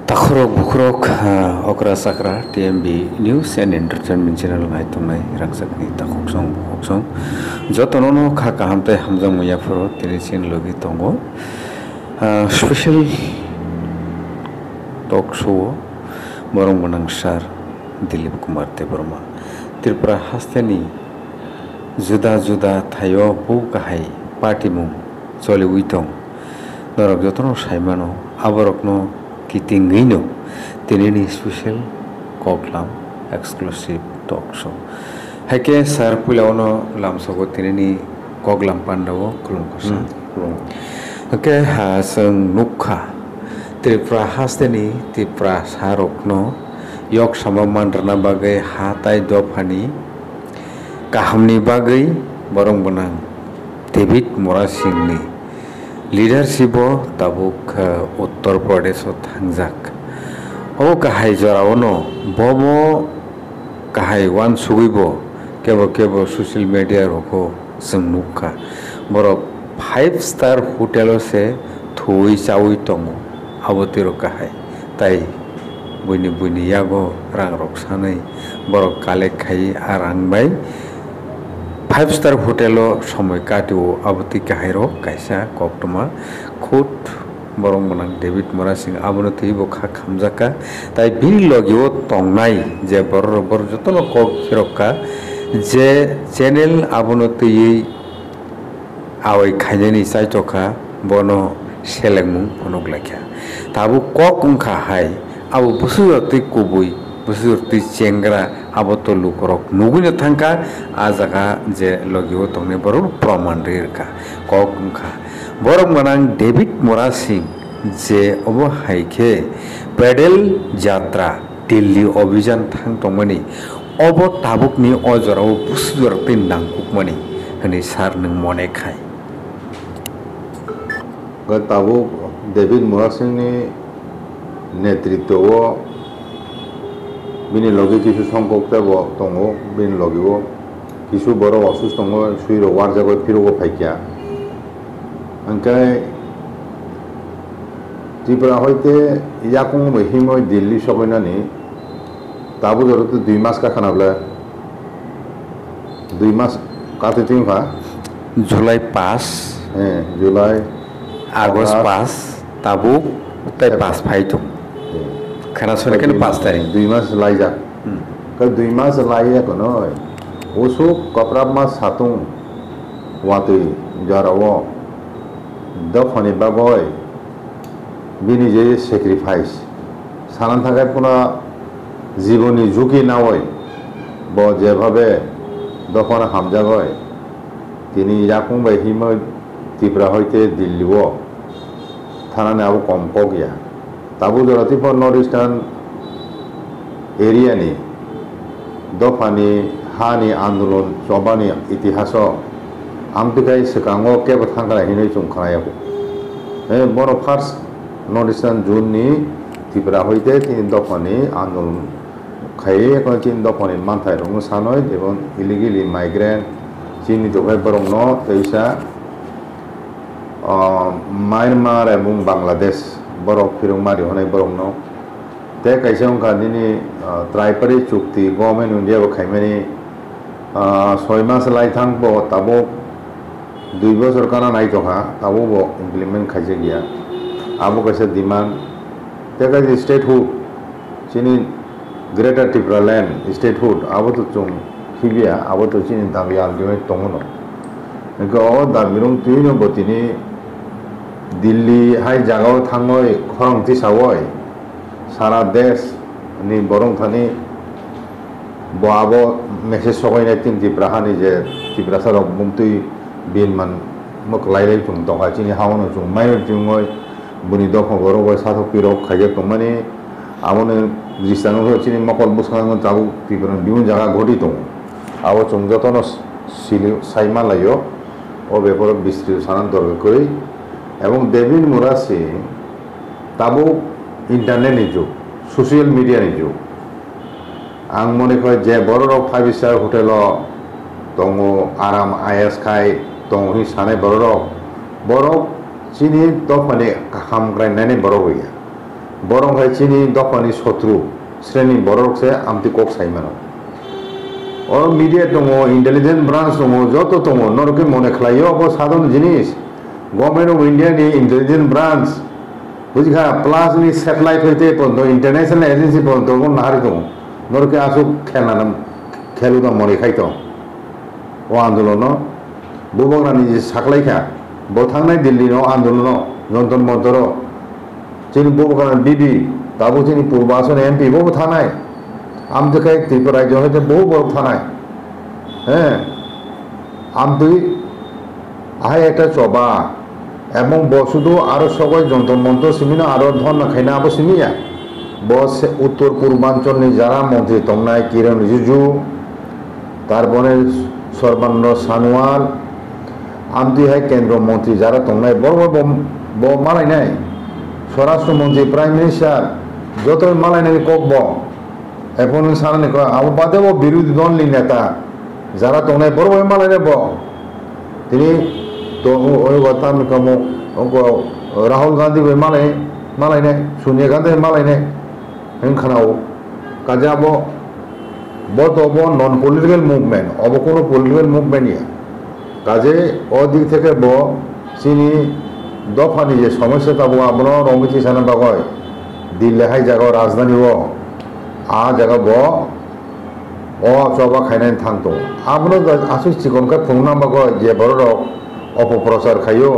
Takhorok bukrok okra sakra TMB News and Entertainment Channel ngai tunai rangsakni takhok song jotono kha kahamte hamjang muya phoro tinisin logi tongo special talk show borong bonang sar Dilip Kumar Debarma Tripura hasteni juda thayo bu kahai party mung choli uitong norok jotono saimano aborokno Kitingino tinini special koklam exclusive talk show hake sar pulaono lamsogo tinini koklam pandawo kulum kosa hake ha sang nukha Tripura hasteni Tripura sarokno yok samamandrana bagai hatai dofani kahamni bagai borong bonang David Morasingni leadership tabuk Uttar Pradesh thangjak o kahai joraono bobo kahai wan sugibo kebo social media roko sungnuka borok 5-star hotel se thui chawi tongo abotiro kahai tai buini yago rang rok sanai borok kale khai arang bai 5-star hotel সময় কাটিও আবতি কাহিরো কাইসা কক্টমা খুট বরং মনাং David মোরাসিং আবনো Thibaut খা খামজাকা তাই বিনি লগিও তংনাই যে বড় যতন কক হিরকা যে চ্যানেল আবনো তৈ আওই খাইজানি চাইতকা বনো সেলেংমু ফনক লাখা তাবু কক উংখা হাই আবু বুসুরতি কুবুই বুসুরতি চেংরা আবতো লুকরক নুগুনে থাঙ্কা আজাকা যে লগিও তংনে বড় প্রমাণ রেরকা কক উংখা বরং মানাং ডেভিড মোরাসিং যে অব হাইকে পেডেল যাত্রা দিল্লি অভিযান থাং তংমানি অব তাবুকনি অজরাও বুসুরতি নাংকুকমানি হনি সার নং মনে খাই তাবুক ডেভিড মোরাসিংনি নেতৃত্ব বিনি লগে কিছু সংখ্যক দङ বিনি লগেও কিছু বড় অসুস্থ দङ সুইরো ওয়ারজাগো ফিরোগো ফাইকিয়া ओंखाय ত্রিপুরা হইতে ইয়াকুং মহিময় দিল্লি সবাইনানি তাবু ধরতে 2 মাস কাখানাবলে 2 মাস কাতে তিনফা জুলাই 5 হ্যাঁ জুলাই আগস্ট 5 তাবু তাই 5 ফাইতো খানাসনে কেন 5 তারিখ 2 মাস লাইজা কা 2 মাস লাইয়া কোন ওসু কপরাব মাস সাতুং ওয়াতে জারাও দফনি বাগয় বিনি যে স্যাক্রিফাইস সানান থাকায় পুনা জীবনী ঝুঁকি না হয় ব যেভাবে দফনা হামজাগয় তিনি ইয়াকুং বাই হিময় ত্রিপুরা হইতে দিল্লিও থানানে আবু কম গিয়া তাবু জরাতি ফর নর্থ ইস্টার্ন এরিয়ানি দফানি হানি আন্দোলন সবানি ইতিহাস আমতিকাই সেকাঙ্গো কেব থাঙ্গা হিनै চুংখায়াবো বড় ফার্স্ট নর্থ ইস্টার্ন জোননি ত্রিপুরা হইতে 3 দফানি আন্দোলন খাইয়ে এখন 3 দফানি মানথাই রং সানয় এবং ইলিগেলি মাইগ্রেন্ট চিনি দফাই বরং ন তেইসা মায়ানমার এবং বাংলাদেশ বরফ ফিরংমারি হনাই বরং ন তে কাইসা উনকা দিনি ত্রাইপারি চুক্তি গভর্নমেন্ট ইন্ডিয়া বো খাইমানি 6 মাস লাইথাংবো তাবো 2 বছর কানা নাই তখা তাবো বো ইমপ্লিমেন্ট খাইছে গিয়া আবো কাইসা ডিমান্ড তে কাইসা স্টেটহুড চিনি গ্রেটার ত্রিপুরা ল্যান্ড স্টেটহুড আবো তো চুং খিবিয়া আবো তো চিনি দাবি আলটিমেট তংনো এনকা ও দাবিরং তুইনো বতিনি দিল্লি হাই জাগাও থাঙ্গয় খরংতি সাওয় সারা দেশ নি বরং থানি বাবো মেসেজ সগাইনাই তিন ত্রিপুরাহানি যে ত্রিপুরা সারক বুমতুই বিনমান মক লাইলাই চুং তখা চিনি হাওনো চুং মাইর চুংয় বুনি দখ গরব সাথক পিরক খাইয়ে তমানি আমনে জিস্তানো চিনি মকল বুসখানো তাবু ত্রিপুরা বিউন জায়গা ঘটি দङ আবো চুং যতন সিলি সাইমা লাইও ও ব্যাপারে বিস্তৃত স্থানান্তর করে এবং ডেভিড মোরাসিং তাবু ইন্টারনেট যুগ সোশিয়াল মিডিয়া যুগ आं मने कय जे बड़ 5-star होटेल दङ आराम आयस खाय दङ हि सानै बड़ चिनी दफानि खामग्रायनानै बड़ गैया বরং হয় চিনি দফানি শত্রু শ্রেণী বড়কসে আমতি কক সাইমানো ও মিডিয়া দङ ইন্টেলিজেন্স ব্রাঞ্চ দङ যত দङ নরকে মনে খাইও অব সাধারণ জিনিস গভর্নমেন্ট অফ ইন্ডিয়া নি ইন্টেলিজেন্স ব্রাঞ্চ বুঝিখা প্লাস নি স্যাটেলাইট হইতে পর্যন্ত ইন্টারন্যাশনাল এজেন্সি পর্যন্ত নাহারি দङ নরকে আসুক খেলানো খেলু দङ মনে খাইতো ও আন্দোলন বুবগ্রানি যে সাকলাইখা বথাंनाय দিল্লি ন আন্দোলন যন্তর মন্তর চিনি বুবগ্রানি বিবি তাবু চিনি পূর্বাসন এমপি বহু থানায় আমদিকে ত্রিপুরা রাজ্য হইতে বহু বড় থানায় হ্যাঁ আমদি আহাই একটা চবা এবং শুধু আরো সবাই যন্তর মন্তর সিমিনা আরো ধন খাইনা আবো সিমিয়া বস উত্তর পূর্বাঞ্চলনি যারা মন্ত্রী তংনায় কিরণ রিজিজু তারপরে সর্বানন্দ সানোয়াল আমদি হাই কেন্দ্র মন্ত্রী যারা তংনায় বড় বড় মালাই নাই স্বরাষ্ট্রমন্ত্রী প্রাইম মিনিস্টার যত মালাই নাই কক এখন সারানি আবু বাদে বিরোধী দল নেতা যারা তংনায় বড় বড় মালাই নেব তিনি তো রাহুল গান্ধী মালাই নেই সোনিয়া গান্ধী মালাই নেই খানাও কাজে আব Bob non political movement of কোনো পলিটিক্যাল মুভমেন্ট ইয়া কাজে অদিক থেকে চিনি দফানি যে সমস্যা তাবো আপনার রমিতি সানা বাগয় দিল্লি হাই জায়গা রাজধানী আ জায়গা চবা খাইনাই থাকতো আপনার আসুক চিকনকা ফুংনা বাগয় যে বড় অপপ্রচার খাইও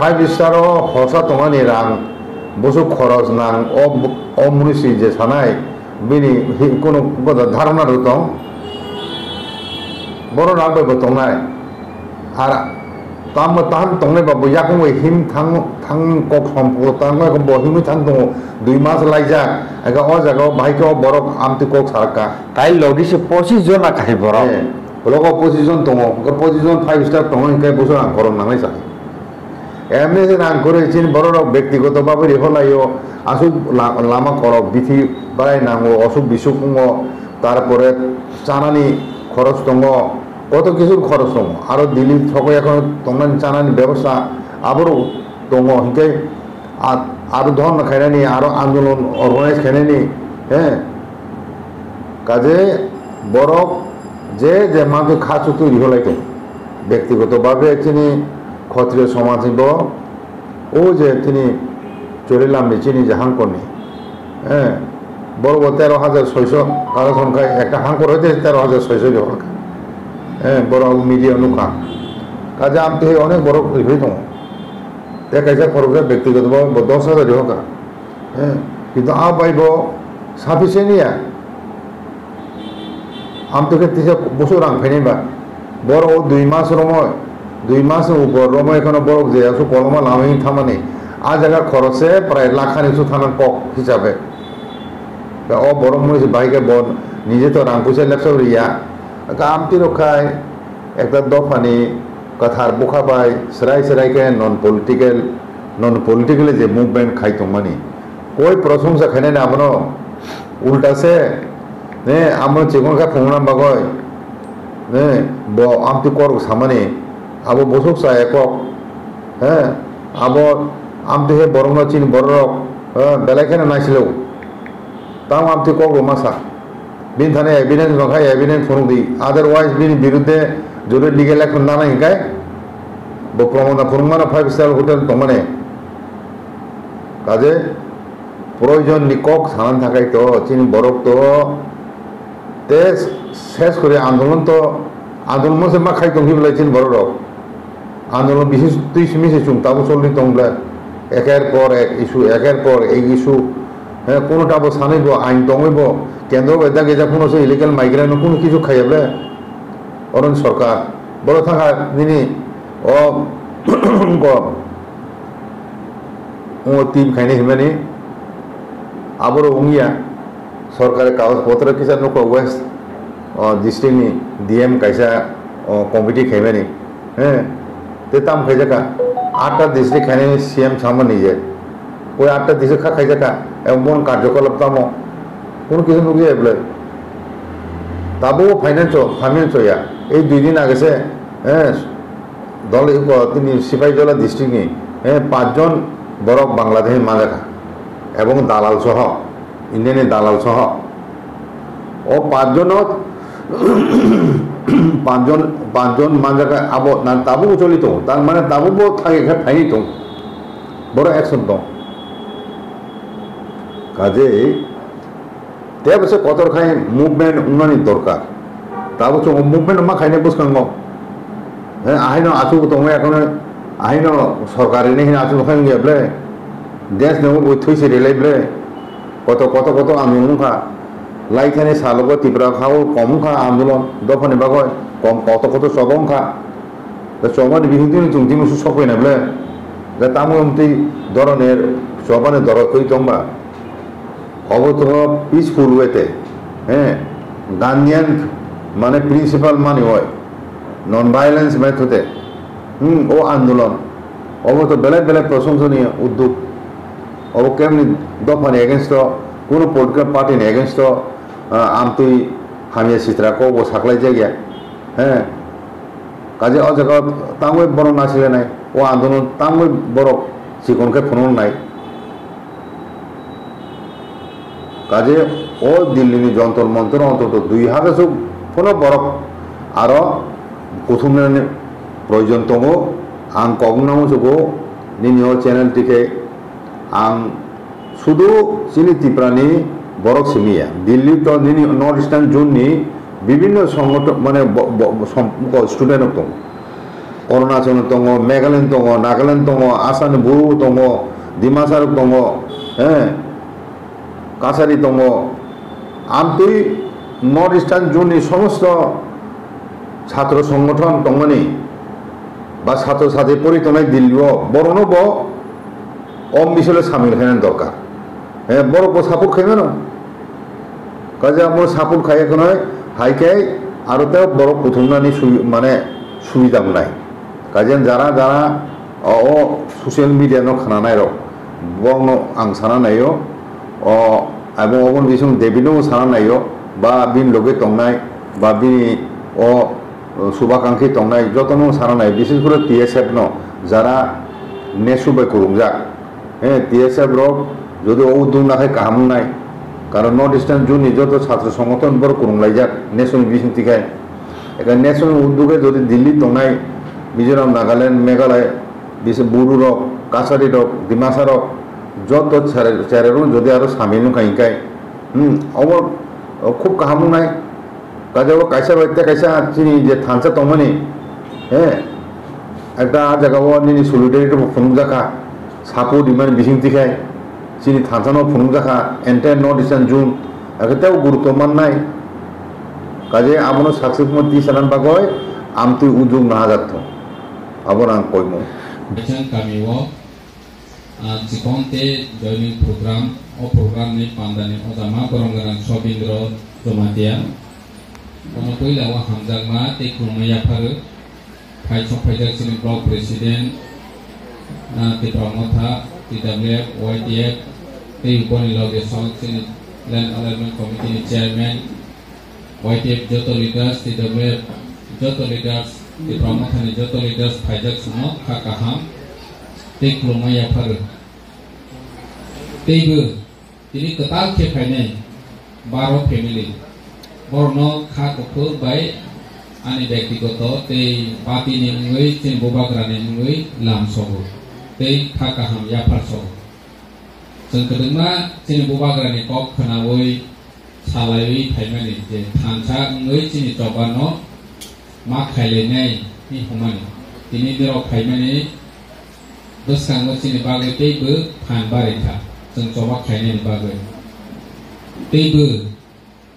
5 স্টার হসা তোমানি রাং বসু খরচ নাং অমনুষি যে সানাই বিনি কোনো ধারণা দং বড় রাখবে তংনায় আর তাহান তংনাই বাবু ইয়াকং হিম থাং কক সম্পদ তাঙ্গ হিমি থাং দङ 2 মাস লাইজা একা অ জায়গা ভাইকে বড় আমতি কক সারকা তাই লগিছে 25 জন আকাই বড় লোক 25 জন দङ 25 জন 5 স্টার দङ ইনকাই বসু রাং করম নাঙাই সাকি এমনি যে রাং করে চিন বড় ব্যক্তিগতভাবে রেখলাইও আসুক লামা করক বিধি বাড়াই নাঙ্গো অসুখ বিসুখ তারপরে চানানি খরচ দङ কত কিছুর খরচ দङ আরো দিল্লি সকল এখন তংনানি চানানি ব্যবস্থা আবারও দङ হিংকাই আরো ধন খাইনানি আরো আন্দোলন অর্গানাইজ খাইনানি হ্যাঁ কাজে বরফ যে যে মানুষ খাচু তৈরি হলাইতো ব্যক্তিগতভাবে তিনি ক্ষত্রিয় সমাজ ও যে তিনি চলিলাম চিনি যে হাঙ্করনি হ্যাঁ বড় 13,600 কারো সংখ্যায় একটা হাঙ্কর হয়েছে 13,600 সংখ্যা হ্যাঁ বড় মিডিয়া নুকা কাজে আমি অনেক বড় হয়ে দङ দেখাইছে খরচে ব্যক্তিগতভাবে 10,000 হোক হ্যাঁ কিন্তু আ পাইব সাফিসিয়েন্ট আমি তোকে বছর রাং ফাইনাইবা বড় 2 মাস রময় 2 মাস উপর রময় এখানে বড় যে আসু কলমা লামি থামানি আ জায়গা খরচে প্রায় লাখানিসু থানার কক হিসাবে বড় মনে বাইকে বন নিজে তো রাং পয়সা লেপসা রিয়া আমতি রক্ষায় একটা দফানি কথার বোখাবাই সেরাই সেরাইকে নন পলিটিক্যাল যে মুভমেন্ট খাইতো মানি কই প্রশংসা খাইনাই না আপনার উল্টাছে নে আমরা চিকনকা ফুংনা বাগয় নে আমতি কর সামানি আবো বসুক চা একক হ্যাঁ আবো আমতি হে বরং চিনি বড় বেলাইখানে নাইছিলেও তাও আমতি কক রমাসা বিন থানে এভিডেন্স নখাই এভিডেন্স ফোন দি আদারওয়াইজ বিন বিরুদ্ধে যদি লিগেল অ্যাকশন না হিংকায় প্রমাণ ফোরমানা 5 স্টার হোটেল তমানে কাজে প্রয়োজন নিকক সানান থাকাই তো চিনি বরফ তো তে শেষ করে আন্দোলন মধ্যে মা খাই তংহি বলে চিনি বড় আন্দোলন বিশেষ তুই মিশে চুম তাবো চলনি তংলা একের পর এক ইস্যু একের পর এই ইস্যু হ্যাঁ কোনোটা আবার সানাইব আইন দঙইব কেন্দ্র বেদা গেজা কোনো ইলিগাল মাইগ্রেন কোনো কিছু খাইয়াবে অরণ সরকার বড় থাকা যিনি টিম খাইনি হিমানি আবার উঙ্গিয়া সরকারের কাগজপত্র কিসা নুক ওয়েস্ট ডিস্ট্রিক্টনি ডিএম কাইসা কমিটি খাইবানি হ্যাঁ তে তাম খাইজাকা 8টা ডিস্ট্রিক্ট খাইনি সিএম সামনে নিজে ওই 8টা ডিস্ট্রিক্ট খাইজাকা এমন কার্যকলাপ তামো কোনো কিছু নুকিয়ে বলে তাবো ফাইন্যান্স ইয়া এই 2 দিন আগেছে হ্যাঁ দল তিনি সিপাহীজলা ডিস্ট্রিক্টনি হ্যাঁ 5 জন বড় বাংলাদেশের মাজা এবং দালাল সহ ইন্ডিয়ানি দালাল সহ ও পাঁচজন মানজাকা আবো না তাবু চলিত তার মানে তাবু থাকে ফাইনি তো বড় অ্যাকশন তো কাজে তে বসে কতর খাই মুভমেন্ট উন্নয়ন দরকার তাবু চো মুভমেন্ট মা খাইনে বুঝকাঙ্গ হ্যাঁ আহিন আছু তো এখন আহিন সরকারি নেই আছু খাই গেবলে দেশ নেব বই থইছে রেলাইবলে কত কত কত আন্দোলন খা লাইখানে সালগ ত্রিপুরা খাও কম খা আন্দোলন দফানি বাগয় কম কত কত সবং খা চবানি বিহুদিন চুংতি মুসু সফাই না বলে তামতি ধরনের সবানে দর কই তম্বা অবত পিসফুল ওয়েতে হ্যাঁ গান্ধিয়ান মানে প্রিন্সিপাল মানে হয় নন ভাইলেন্স মেথডে ও আন্দোলন অবত বেলেগ বেলেগ প্রশংসনীয় উদ্যোগ ও কেমনি দফানি এগেনস্ট কোনো পলিটিক্যাল পার্টিনি এগেনস্ট আমতুই হামিয়া চিত্রাকে ও সাকলাই জায়গা হ্যাঁ কাজে অ জায়গা তামই বড় নাছিলে নাই ও আন্দোলন তামই বড় চিকনকে ফোন নাই কাজে ও দিল্লিনি যন্তর মন্তর অন্তত 2000 ফোন বড় আরো প্রথম প্রয়োজন তম আং কগনাম চুগো নিনি চ্যানেলটিকে আং শুধু চিনি ত্রিপুরানি বরক সিমিয়া দিল্লি তো নিনি নর্থ ইস্টার্ন জোননি বিভিন্ন সংগঠন মানে স্টুডেন্ট দं অরুণাচল দं মেঘালয় দं নাগাল্যান্ড दं आसाम बरु दं डिमासार दं হ্যাঁ কাছারি दं আমতুই নর্থ ইস্টার্ন জোননি সমস্ত ছাত্র সংগঠন দंमोनि বা ছাত্র ছাত্রী পরিতনায় দিল্লিও বড়নব অম বিশলে সামিল খাইন দরকার হ্যাঁ বড় সাপোর্ট খাইবে না কাজে আমার সাপোর্ট খাই এখন হাইকাই আরো তো বড় প্রথমনানি মানে সুবিধা নাই কাজে যারা যারা ও সোশ্যাল মিডিয়া খানা নাই বং আং সানা নাইও ও এবং অবন বিসং দেবিনো সানা নাইও বা বিন লগে তংনাই বা বিনি ও শুভাকাঙ্ক্ষী তংনাই যতনো সানা নাই বিশেষ করে টিএসএফ ন যারা নেসুবে করুংজাক হ্যাঁ টিএসএফ রক যদি ও উদ্যোগ না খায় কাহাম নাই কারণ নর্থ ইস্টার্ন জোন যত ছাত্র সংগঠন বড় করুংলাই যাক ন্যাশনাল বিশিংতি খায় এখানে ন্যাশনাল উদ্যোগে যদি দিল্লি তংনাই মিজোরাম নাগাল্যান্ড মেঘালয় বিশেষ বড়ু রক কাছারি রক ডিমাসা রক যত চেরেরও যদি আরো সামিল খাইকাই অবর খুব কাহাম নাই কাজে ও কাইসা বাইতে কাইসা চিনি যে থানসা তমনি হ্যাঁ একটা জায়গা নিনি সলিডারিটি ফোন জাখা সাপোর্ট ইমান বিশিংতি খায় চিনি থানসানো ফোন জাখা এন্টায়ার নর্থ ইস্টার্ন জোন একেতেও গুরুত্ব মান নাই কাজে আপনার সাকসেসফুল তি সালান বাগয় আমতুই উদ্যোগ না যাত আবার আং কইমু বিচান কামিও চিকনতে জয়নিং প্রোগ্রাম ও প্রোগ্রাম নি পান্দানি ওজামা বরংগান সবিন্দ্র জমাতিয়া কোনো কইলা ও হামজাগমা তে কুমায়া ফারো ফাইছক ফাইজাক চিনি ব্লক প্রেসিডেন্ট তে প্রমথা TWF YTF তে উপনি লগে সং চিনি land alignment committee chairman YTF যত লিডার্স TWF যত লিডার্স তে প্রমথানি যত লিডার্স ফাইজাক সুনো খাকাহাম তে কুমায়া ফারো তেইবো তিনি কতাল কে ফাইনে 12 ফ্যামিলি বর্ণ খা কফু বাই আনি ব্যক্তিগত তেই পাতি নিমুই চিন ববাগ্রানি নিমুই লাম সব তেই খা কাহাম ইয়াফার সব जों कदमा चिनि बबाग्रानि कक खोनावै सालायै थाइमानि जे थानसा ओइ चिनि जबानो मा खाइलायनाय नि हमानि दिनै दिराव खाइमानि गोसखाङो चिनि बागै तेइबो फान बारिथा जों जबा खाइनायनि बागै तेइबो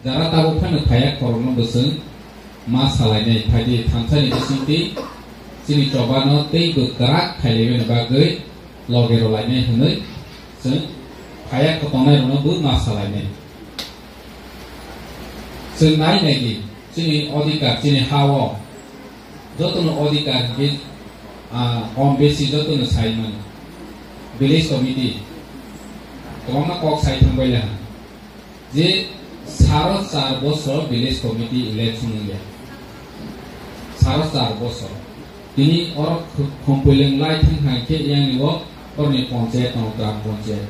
जारा दाबो फानो थाया खरनो बोसों मा सालायनाय फायदि थानसानि बिसिंति चिनि जबानो तेइबो गराक खाइलायनायनि बागै लगेरो लायनाय होनै जों खाया खतंनाय रनबो मा सालायनाय जों नायनायदि जोंनि अधिकार जोंनि हाव जतन अधिकार बे कम बेसि जतन साइमोन विलेज कमिटी गमा कक साइ थांबायला जे 4 বছর विलेज कमिटी इलेक्शन गया 4 বছর তিনি और खम्पैलें लाई थांहाके यांनिव परनि पंचायत ग्राम पंचायत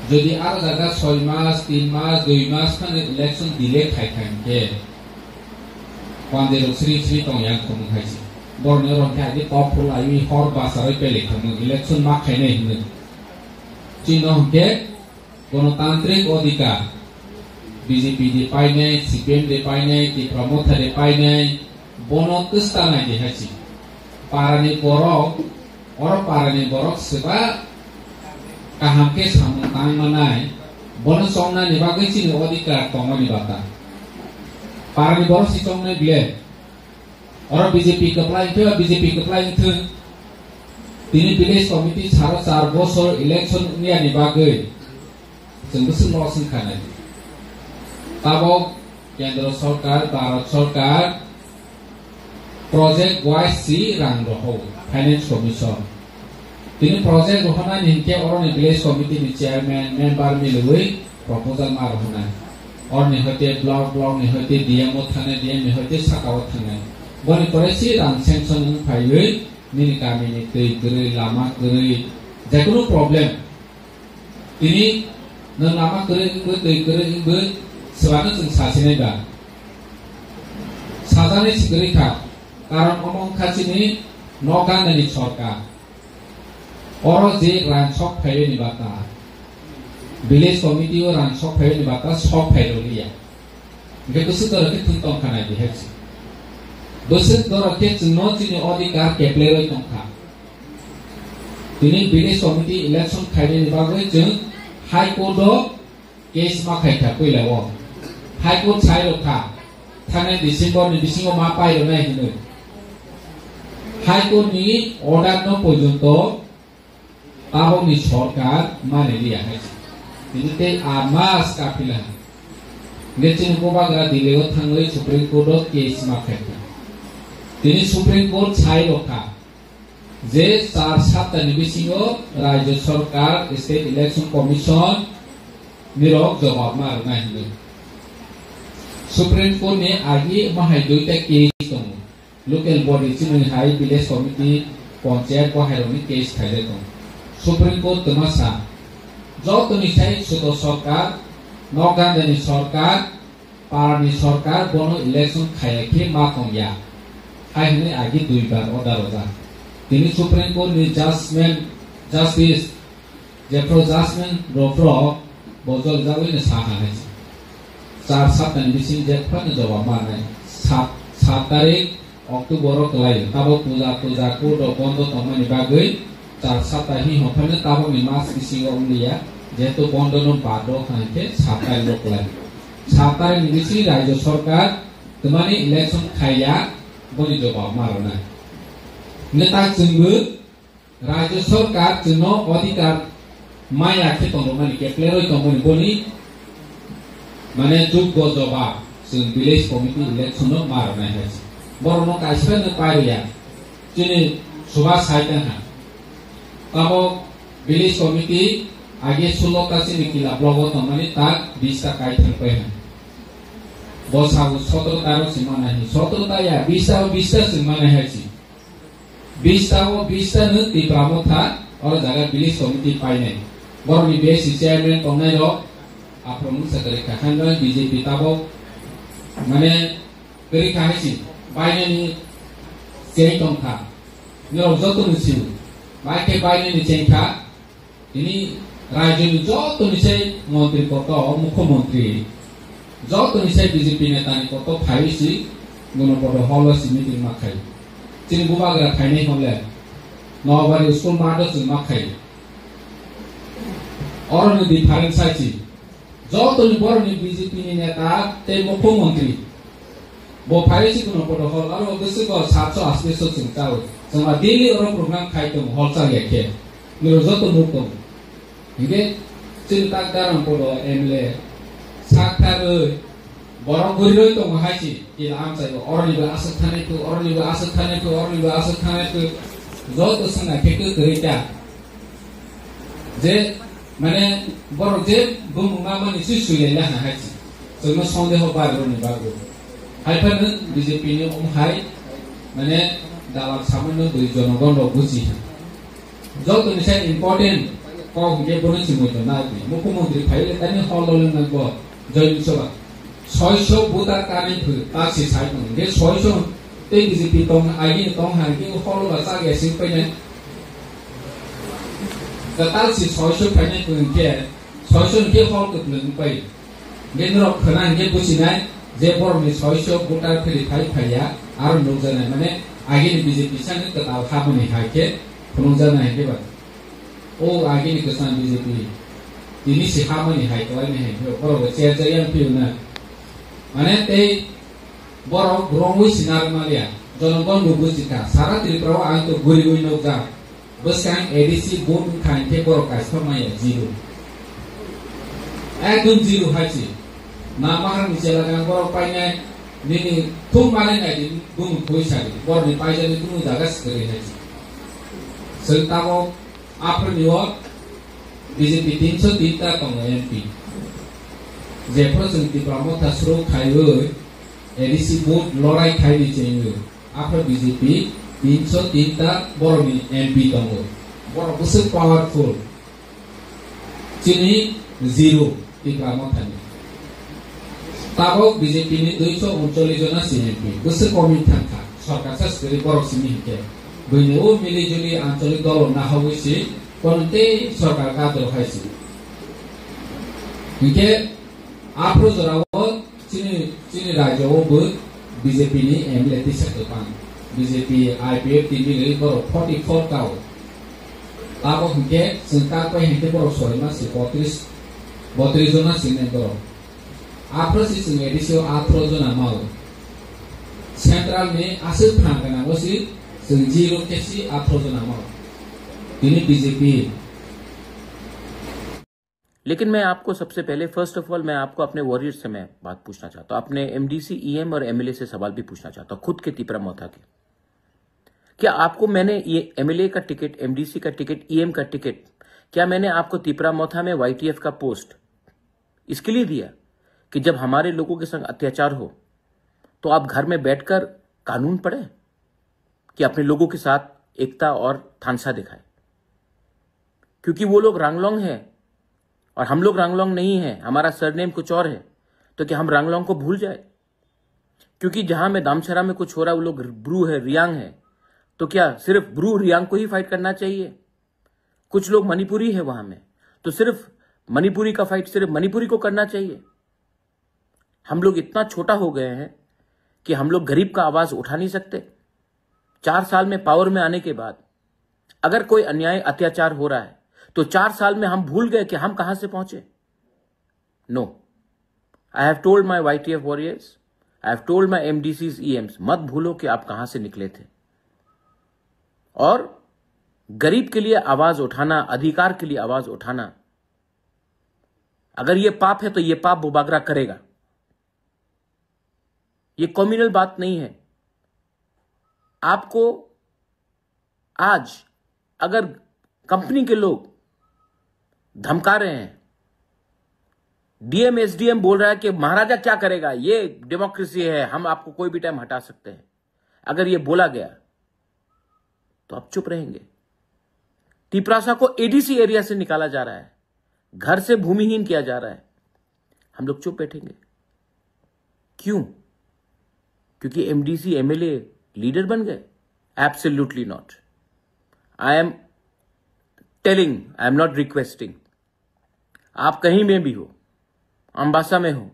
যদি আর জায়গা 6 মাস 3 মাস 2 মাস খানে ইলেকশন ডিলে খাইখানকে পান্দের শ্রী শ্রী তংয়াং খমু খাইছি বর্ণের রংকে আগে টপ ফুলাই হর বাসারে পেলে খমু ইলেকশন মা খাইনে হিনে চিহ্নকে গণতান্ত্রিক অধিকার বিজেপি দে পাইনে সিপিএম দে পাইনে তি প্রমোথা দে পাইনে বনকস্তা নাই দে হাসি পারানি borok or parani borok seba kahamke samung tang manai bono songna ni bagai chini odikar tongoni bata parani borok si songna bile or BJP keplai itu tini village committee saro 4 bosor election ni ani bagai जों बोसोर लसन खानाय ताबो केंद्र सरकार भारत सरकार project wise si rang roho finance commission tini project rohona ninke oroni village committee ni chairman member milui proposal ma rohona or ni hote block ni hote DMO thane DM ni hote sakao thane boni pore si rang sanction phailui nini kami ni tei gere lama gere jekono problem tini nang lama gere ingbe tei gere ingbe sebana जों सासेनै दा साजानै सिगरै खा কারণ অমংখাচিনি নগাননি সরকার or যে রানসক ফাইলেনি বাতা village committee ও রানসক ফাইলেনি বাতা সব ফাইললিয়া গে বসে দরকে তুতং খানাই দিহেছি বসে দরকে চিনি অধিকার কেপ্লেরই তংখা তিনি ভিলেজ কমিটি ইলেকশন খাইলেনি বাগৈ जों হাই কোর্ট কেস মা খাইथा কইলাও হাই কোর্ট সাইরখা थाने डिसेम्बर नि बिसिङाव मा पाइलो नाय हिनो हाइकोर्ट नि अर्डार न पर्यन्त ताबोनि सरकार माने लिया है बिनिते आमास काफिला नेचिन कोबाग्रा दिलेव थांलै सुप्रीम कोर्ट केस मा खायथा तिनि सुप्रीम कोर्ट छाय रखा जे 4-7 नि बिसिङाव राज्य सरकार स्टेट इलेक्शन कमिशन निरक जवाब मा नाय हिनो Supreme Court ने आगे महाय दुईटा केस दं लोकल बडी चिनि हाई विलेज कमिटी पंचायत बाहेरनि केस थाइले दं सुप्रीम कोर्ट तमासा जतनि साइ सुद सरकार नगाननि सरकार पारानि सरकार बनो इलेक्शन खायाखि मा कमया हाइने आगे दुई बार अर्डार होजा तिनि सुप्रीम कोर्ट नि जजमेंट जस्टिस जेफ्रो जजमेंट रोफ्रो बजल जावैनो साहानाय 4-7 नि बिसिं जेफानो जवाब मानाय 7 तारिख अक्टोबर कलाय ताबो पूजा को बन्द तमनि बागै 4-7 ताहि हफानो ताबो नि मास बिसिं उलिया जेतो बन्द न बादो खानके 7 तारिख कलाय 7 तारिख नि बिसिं राज्य सरकार तमानि इलेक्शन खाया बनि जवाब मारना नेता जोंबो राज्य सरकार जोंनो अधिकार माया के तंगमानि केप्लेरय तंगमानि बनि माने যোগ্য জবাব जों ভিলেজ কমিটি ইলেকশন মারनाय है बरनो काइसफानो पारिया जिनि सुबा साइतहा ताबो ভিলেজ कमिटी आगे 16 ता सिनि किला ब्लॉग तमानि ता 20 ता काइ थांबाय है बसाउ 17 ता सिमा नाही 17 ता या 20 ता सिमा नाही है 20 ता 20 ता न ति प्रामथा और जगह ভিলেজ कमिटी पाइने बरनि बेस चेयरमैन तंनाय रो आप्रमुख सकरे खाखान बीजेपी ताबो माने गरि खाहिसि बायनेनि जेइ तंखा निरो जतनि सिउ बायके बायनेनि जेंखा इनि राज्यनि जतनि से मंत्री कत मुख्यमंत्री जतनि से बीजेपी नेतानि कत फाइसि गुणपद हलसि मिटिं माखाय चिनि बुबाग्रा फाइनाय हले नवाबारि स्कुल मादो जों माखाय अरनि डिफारेन्स साइसि जतनि बरनि बीजेपी नि नेता ते मुख्यमंत्री बो फाइसि गुनो पद हल आरो गोसोको 780 जों जाव जोंहा दिल्ली अर प्रोग्राम खाइदों हल जायाखे निरो जत मुक्तम हिगे चिन्ता गाराम पद एमएलए साखारो बरं गुरिरै दं हाइसि कि आम जायो अरनिबो आसक थानायखौ जत संगा खेखो गैता जे माने बर जे बुमुमा माने सुसुयैला हाइसि जोंनो सन्देह बारनि बागो हाइफानो बीजेपी नि हाइ माने दालाल सामान्य दुई जनगण बुझि जतनि से important kong ke bono si mo to na ni mukhomantri phaile tani hololeng na go join soba 600 voter kani phu ta si sai no ge 600 te BJP tong ai tong han ke holo ba sa ge sing pai ne ta ta si 600 pai ne ku ke 600 ke hol ku leng pai ge no khana ge bu si nai je bor ni 600 voter phili phai ya ar no jana mane ai ni BJP sang ta ta ha mo ni ha ke phung jana ke ba o ai ni ke sang BJP ini si ha mo ni ha to ai ni ha ke bor che che yang pi na mane te borok grongwi sinar malia jongon nubu jika sara tripura ang to guri guri nokja besang edisi bon khan ke borok ka samaya zero ekdom zero hachi namar ni chela gang borok paine nini thum mane nai din bung khoi sari bor ni paija ni tu jaga skari hachi sentabo apro niwa BJP 303 ta tong MP jepro senti pramo tasro khaiwe edisi board lorai khai change after BJP 303 ta boroni MP tongo bor busu powerful chini zero tikramo thani tabo BJP ni 239 jona CMP busu komi thanka sarkar saskari borok sini hike bini o mili juli ancholik dol na hawisi konte sarkar ka dol khaisi hike apro jorawo chini राज्य BJP ni MLA ti sektopan BJP IPF TV ni boro 44 tau abo hingke sengka pa hingke boro sorima si 32 jona sine boro apro si sing edisio apro jona mau central ni asil phangana osi sing zero kesi apro jona mau ini BJP। लेकिन मैं आपको सबसे पहले first of all मैं आपको अपने warrior से मैं बात पूछना चाहता हूं, अपने MDC EM और MLA से सवाल भी पूछना चाहता हूं, खुद के तिपरा मोथा के। क्या आपको मैंने ये MLA का टिकट, MDC का टिकट, EM का टिकट, क्या मैंने आपको तिपरा मोथा में YTF का पोस्ट इसके लिए दिया कि जब हमारे लोगों के संग अत्याचार हो तो आप घर में बैठकर कानून पढ़े, कि अपने लोगों के साथ एकता और थानसा दिखाए? क्योंकि वो लोग रांगलोंग है और हम लोग रांगलोंग नहीं है, हमारा सरनेम कुछ और है, तो क्या हम रांगलोंग को भूल जाए? क्योंकि जहां में दामचरा में कुछ हो रहा है वो लोग ब्रू है, रियांग है, तो क्या सिर्फ ब्रू रियांग को ही फाइट करना चाहिए? कुछ लोग मणिपुरी है वहां में, तो सिर्फ मणिपुरी का फाइट सिर्फ मणिपुरी को करना चाहिए? हम लोग इतना छोटा हो गए हैं कि हम लोग गरीब का आवाज उठा नहीं सकते। 4 साल में पावर में आने के बाद अगर कोई अन्याय अत्याचार हो रहा है तो 4 साल में हम भूल गए कि हम कहां से पहुंचे? No, I have told my YTF warriors, I have told my MDCs EMs, मत भूलो कि आप कहां से निकले थे। और गरीब के लिए आवाज उठाना, अधिकार के लिए आवाज उठाना, अगर ये पाप है तो ये पाप बुबागरा करेगा। ये कम्युनल बात नहीं है। आपको आज अगर कंपनी के लोग धमका रहे हैं, DM SDM बोल रहा है कि महाराजा क्या करेगा, ये डेमोक्रेसी है, हम आपको कोई भी टाइम हटा सकते हैं, अगर ये बोला गया तो आप चुप रहेंगे? तिपरासा को ADC एरिया से निकाला जा रहा है, घर से भूमिहीन किया जा रहा है, हम लोग चुप बैठेंगे? क्यों? क्योंकि MDC MLA लीडर बन गए? Absolutely not. I am telling, I am not requesting. आप कहीं में भी हो, अंबासा में हो,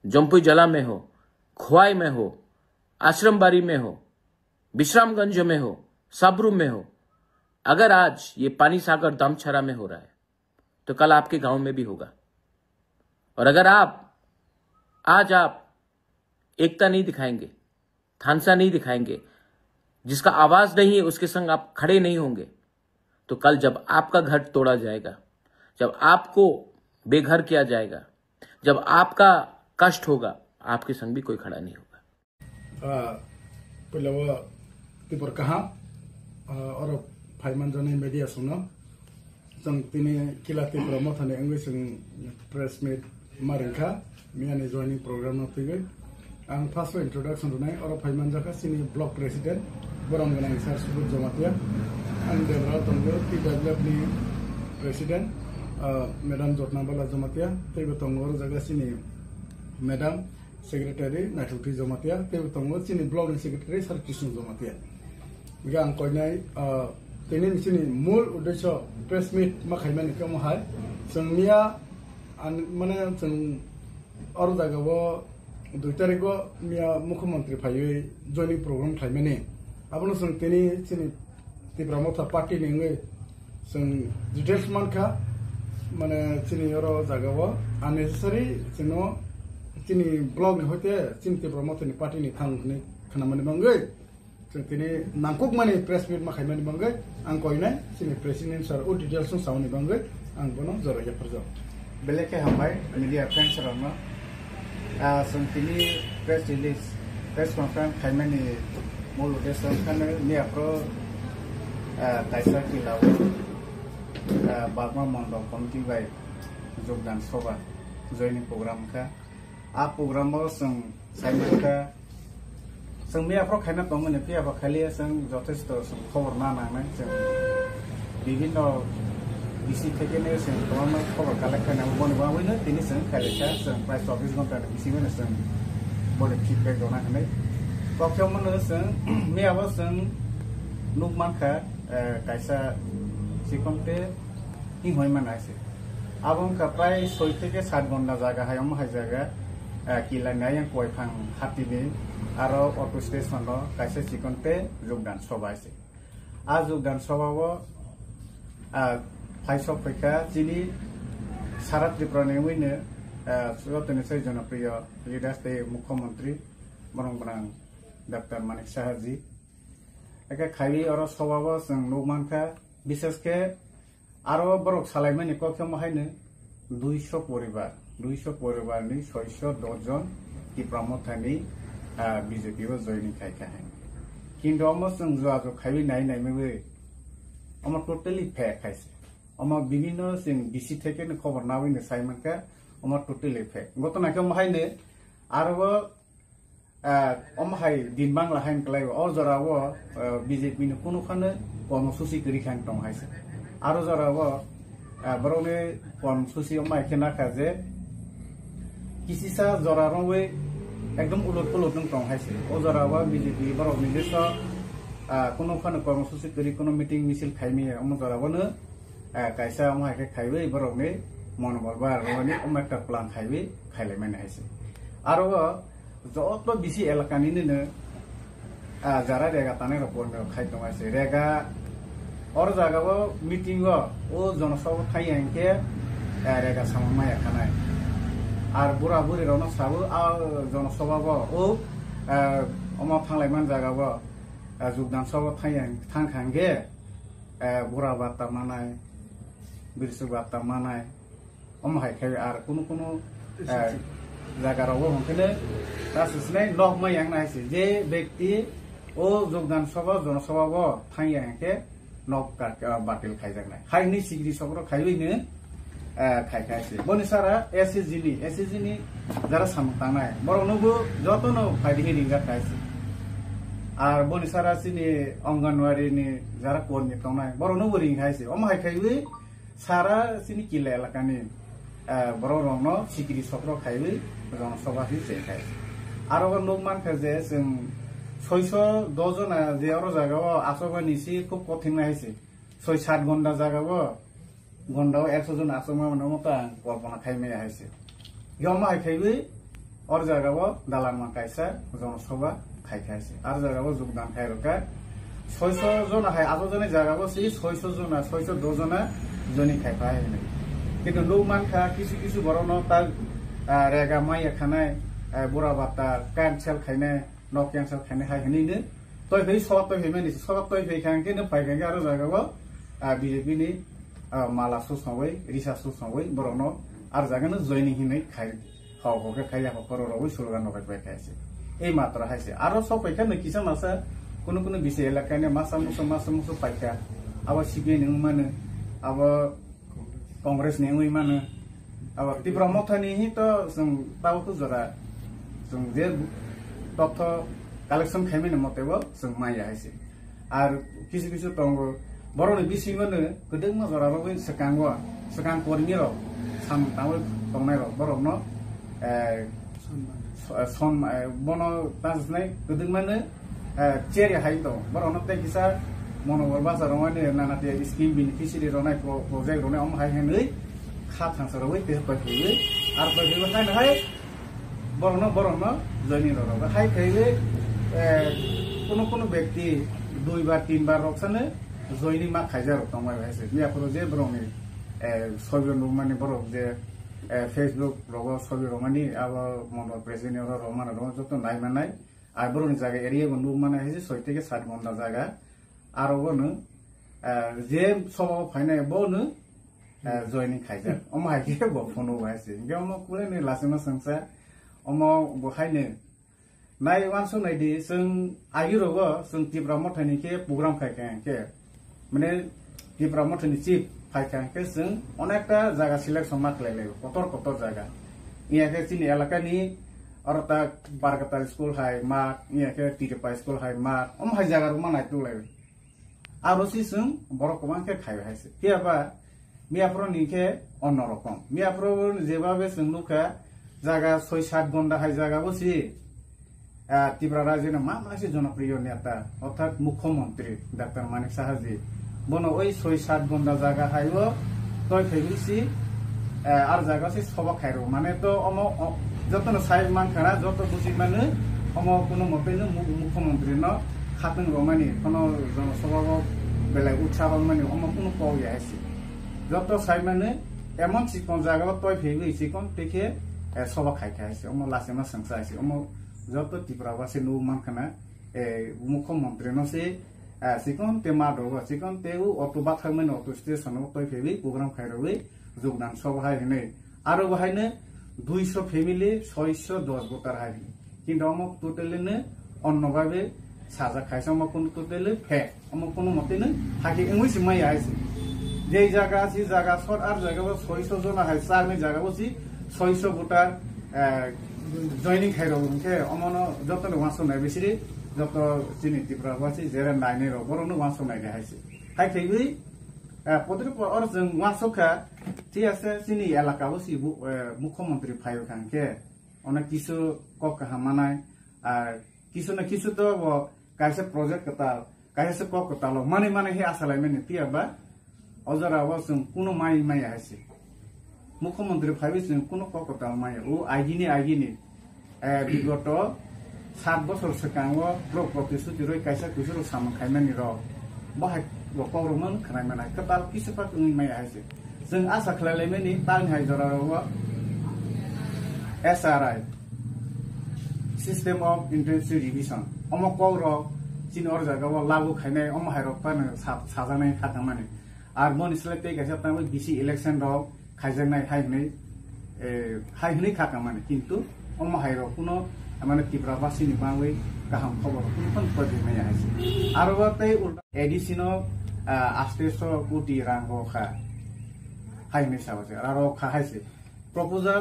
जम्पुई जला में हो, खोवाई में हो, आश्रमबारी में हो, विश्रामगंज में हो, साबरू में हो, अगर आज ये पानी सागर दामचरा में हो रहा है तो कल आपके गांव में भी होगा। और अगर आज आप एकता नहीं दिखाएंगे, थानसा नहीं दिखाएंगे, जिसका आवाज नहीं है उसके संग आप खड़े नहीं होंगे, तो कल जब आपका घर तोड़ा जाएगा, जब आपको बेघर किया जाएगा, जब आपका कष्ट होगा, आपके संग भी कोई खड़ा नहीं होगा। और फाइमान जने मीडिया सुनो जों दिनै किला त्रिपुरा मथानि अंगै जों प्रेस मीट मारिंखा मियानि जॉइनिंग प्रोग्राम फैगोन। आं फार्स्ट इंट्रोडक्शन होनाय और फाइमान जाखा सिनि ब्लॉक प्रेसिडेंट बरम गोनां सार सुबुत जमातिया आं देवरा दंगो PWF नि president Madam Jotnabala Jomatia, Tebe Tongor Zagasini, Madam Secretary Natuti Jomatia, Tebe Tongor Sini Blogging Secretary Sarkishu Jomatia. Bigang Koinai, Tenin Sini Mul Udesho, Press Meet Makaiman Kamuhai, Sangmia and Mana Sang Ordagawa, Dutarigo, Mia Mukumantri Payu, joining program Kaimani. Abano Sang Teni Sini Tipramota Party Ningue, Sang details Manka. Mana sini oro jagawa unnecessary sino sini blog ni hote sini te promote ni party ni thang ni khana mani bangai sini nangkuk mani press meet ma khaimani bangai ang koina sini president sir o details so sauni bangai ang bono jara ya perjo beleke hambai media friends rama sini press release press conference khaimani mulu desa kana ni apro taisa kilaw Bagma Mandal Committee by Jogdan Soba joining program ka a program mo sang Simon ka sang mia pro khana tong ne pia ba khali sang jothesto sang khobor na na sang bibhinno bisi theke ne sang program khobor collect kana bon ba wina tini sang khali ka sang price office gon ta bisi wina sang bon feedback dona khane ko khyo mon sang mia ba sang nukman ka kaisa Sikomte hoi mana ase abong kapai 6 থেকে 7 ঘন্টা জায়গা হায়ম high জায়গা কিলা নাই কয় ফাং হাতিনি আর auto station কাইসে সিকনতে যোগদান সভা আছে আ যোগদান সভাও ফাইসব ফেকা যিনি সারা ত্রিপুরা উইনে সবতনে সেই জনপ্রিয় লিডার্স তে মুখ্যমন্ত্রী বরং ডক্টর মানিক সাহাজি একা খাই আর সভাও जों নগমানকা বিশেষকে আরো বরক সালাইমানি কক্ষম হাইনে 200 পরিবার নি 610 জন কি প্রমোথানি বিজেপি ও জয়েনিং খাইকা হাই কিন্তু আমো जों জুয়াজো খাই নাই মেবে আমো টোটালি ফেক খাইছে আমো বিভিন্ন जों বিসি থেকে খবর না হইনে সাইমানকা আমো টোটালি ফেক গতনাকে হাইনে আরো আমহাই দিন বাংলা হাইন ক্লাই অ জরাও বিজেপি নি কোনখানে কর্মসূচি করি খান টং হাইছে আরো জরাও বরনে কর্মসূচি অমাই খেনা কাজে কিসিসা জরারwe একদম উলট পলট টং হাইছে ও জরাও বিজেপি বরক নিজেস কোনখানে কর্মসূচি করি কোন মিটিং মিছিল খাইমি অম জরাবনো কাইসা অমাইকে খাইবে বরকনে মনবলবার রনি অমাইটা প্ল্যান খাইবে খাইলাইমানে হাইছে আরো যত বেশি এলাকানি নে যারা রেগা তানে রপন খাই দমাইছে রেগা और জায়গাও মিটিং ও জনসভা খাই আনকে রেগা সামমাই খানায় আর বুড়া বুড়ি রন সাবো আর জনসভা ও অমা থাংলাইমান জায়গাও যোগদান সভা খাই থাং খাঙ্গে বুড়া বার্তা মানায় বিরসু বার্তা মানায় অমাহাই খাই আর কোনো জায়গারাও হংকেনে রাসিসনাই নক মাই আংনাইছে যে ব্যক্তি ও যোগদান সভা জনসভা থাই আনকে নক বাতিল খাইজাকনাই হাইনি সিগরি সবর খাইবইনে খাইখাইছে বনিসারা এসএসজি যারা সামতানাই বরনবো যতনো ফাইদি হিরিঙ্গা খাইছে আর বনিসারা সিনি অঙ্গনওয়াড়ি নি যারা কর্মী তনাই বরনবো রিং খাইছে অমাই খাইবই সারা সিনি কিলা এলাকানি বড় রং সিগরি সবর খাইবই জনসভা হিসে খাইছে আর নকমান খাজে जों 610 जना যে আরো জায়গাও আসবা নিছি খুব কঠিন হইছে 6-7 ঘন্টা জায়গাও ঘন্টাও 100 জন আসবা মানে মতা কল্পনা খাইমে আইছে ইয়মা খাইবি আর জায়গাও দালান মা কাইসা জনসভা খাইছে আর জায়গাও যোগদান খাইরকা 600 জন হাই আজো জনে জায়গাও সেই 600 জন 610 जना জনি খাইপাই নাই কিন্তু নৌমান খা কিছু বড় ন তার রেগা মাই খানায় বুড়া বাতা ক্যান্সেল খাইনে নক ক্যান্সেল খাইনে হাই হনিনে তই হই সব তই হেমেনি সব তই হই খানকে ন পাইখাঙ্গে আর জায়গাও বিজেপি নি মালা সুসংবই রিসা সুসংবই বড় ন আর জায়গানো জয়নিং হিনে খাই হকে খাইয়া হকর রবই স্লোগান নকাই পাই খাইছে এই মাত্র হাইছে আর সব পাইখানে কিসা মাসা কোনো বিশে এলাকানে মাসা মুসো পাইখা আবার সিবিআই নি মানে আবার কংগ্রেস নি মানে আবার ত্রিপুরা মথানি হি তো जों তাও তো জরা जों যে তথ্য কালেকশন খাইমেনে মতেবো जों মাইয়া হাইছে আর কিছু তঙ্গ বড়নি বিসিমনে গদং মজরাবো সেকাঙ্গো sekarang kormi rok sam tahu tongnai rok borok no son bono tas nai kedeng mana ceri hai to borok no te kisah mono berbahasa Romawi nana dia skim beneficiary ronai project ronai om hai henry khat sang saroi te pakai ar pakai hai borok no joini rok hai kai কোনো ব্যক্তি 2 বার 3 বার রকসানে জয়নি মা খাইজা rock তমাই হইছে মিয়া পুরো যে ব্রংনি ছবি রমানি বরক যে Facebook রগ ছবি রমানি আবার মন্ডল প্রেসিডেন্ট রমান যত নাই মানাই আর ব্রংনি জায়গা এরিয়া বন্ধু মানে হইছে 6 থেকে 7 ঘন্টা জায়গা আর ওগনো যে সব ফাইনাই বনো জয়নি খাইজা অম হাইকে ব ফোনো হইছে গেম কুলে নি লাসেনা সংসা অম বহাইনে Nai wansu nai di seng ayu rogo seng tibra mothani ke program khai ke mane tibra mothani chip khai ke seng onekta jaga selection mak lele kotor jaga iya ke sini elaka ni orta barkata school hai mak iya ke tirepa school hai mak hai jaga ruma nai tu lele aro si seng borok komang ke khai haise kiaba miapro ni ke onno rokom miapro jebabe seng nuka jaga 6-7 ঘন্টা hai jaga bosi Tripura রাজ্যের মাসে জনপ্রিয় নেতা অর্থাৎ মুখ্যমন্ত্রী doctor মানিক সাহাজি বন ওই 6-7 ঘন্টা জায়গা হাইব তই ফেবিসি আর জায়গা সে সবা খাইরো মানে তো অম যতন সাইব মান খানা যত বুঝি মানে অম কোনো মতে মুখ্যমন্ত্রী ন খাতন রমানি কোনো জনসভা বেলায় উৎসাহ মানে অম কোনো কই আইছি যত সাইব মানে এমন চিকন জায়গা তই ফেবি চিকন দেখে সবা খাই খাইছে অম লাসেমা সংসা আইছে অম যত ত্রিপুরাবাসী নো মানখানা মুখ্যমন্ত্রী নসে সিকন তেমা দগ সিকন তেউ অটো বাথামন অটো স্টেশন তই ফেবি প্রোগ্রাম খাইরবে যোগদান সভায় হেনে আরো বাহাইনে 200 ফ্যামিলি 610 ভোটার হাই কিন্তু অমক টোটালিনে অন্যভাবে সাজা খাইছে অমক কোন টোটালি ফে অমক কোন মতেনে হাকি ইংলিশ মাই আইছে যে জায়গা আছে জায়গা সর আর জায়গা 600 জন হাই চারনি জায়গা বসি 600 ভোটার জয়নিং খাইরকে অমন যত ওয়াসো নাই বেশি যত চিনি ত্রিপুরাবাসী যেরা নাইনে বরনো ওয়াসো নাই দেখাইছে হাই খাইবি পদর আর जों ওয়াসোখা ঠিক আছে চিনি এলাকা বসি মুখ্যমন্ত্রী ফাইও খানকে অনেক কিছু কক হামানাই আর কিছু না কিছু তো কাইছে প্রজেক্ট কতাল কাইছে কক কতাল মানে হে আসালাই মানে তিয়াবা অজরা ওয়াসং কোনো মাই আইছে মুখ্যমন্ত্রী ভাবিছেন কোনো ককতাল মাই ও আইগিনি বিগত 7 বছর সিগাङाव ব্লক প্রতিশ্রুতি রই কাইসা কুসুর সামন খাইমানি র বাহাই বকরমন খাইমানাय কতাল কিসপা কুই মাই আইছে जों आसा खालायलायमानि ताल हाइजराव SRI system of intensive revision अम कौर चिन और जागाव लागू खाइनाय अम हाइरपानो साजानाय खातामानि आर मनिसले ते गायसा ताम बिसि इलेक्शन रो खाइजनाय हाइनै खातामानि किन्तु अम हाइरो कुनो माने ত্রিপুরাবাসীनि बाङै गाहाम खबर कुन पदिनाय आइसे आरो तै एडिशनल 800 कोटी रांखा हाइनै साबासे आरो खाहायसे प्रपोजल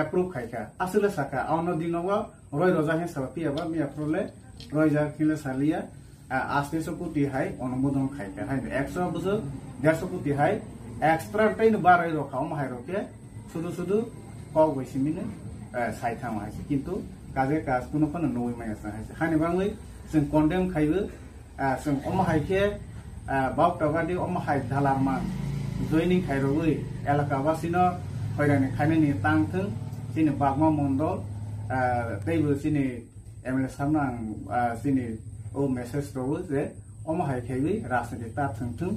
एप्रुव खाइका आसले साका आउनो दिनव रय रजा हे सापियाबा मियाफ्रले रयजा खिले सालिया 800 कोटी हाइ अनुमोदन खाइका हाइ 100 बसो 150 कोटी हाइ एक्स्ट्रा टाइन बाराय रखा अम हाइरके सुदु कव गइसिमिने साइथाम हाइसे किन्तु काजे काज कुनो फन नय मायसा हाइसे हानि बाङै जों कन्डेम खाइबो जों अम हाइके बाउटाबादि अम हाइ धालारमा जयनिं खाइरबै एलाकाबासिनो फैरानि खाइनायनि तांथों सिनि बागमा मण्डल दैबो सिनि एमएलए सामना सिनि ओ मेसेज दबो जे अम हाइ खाइबै राजनीति ताथोंथों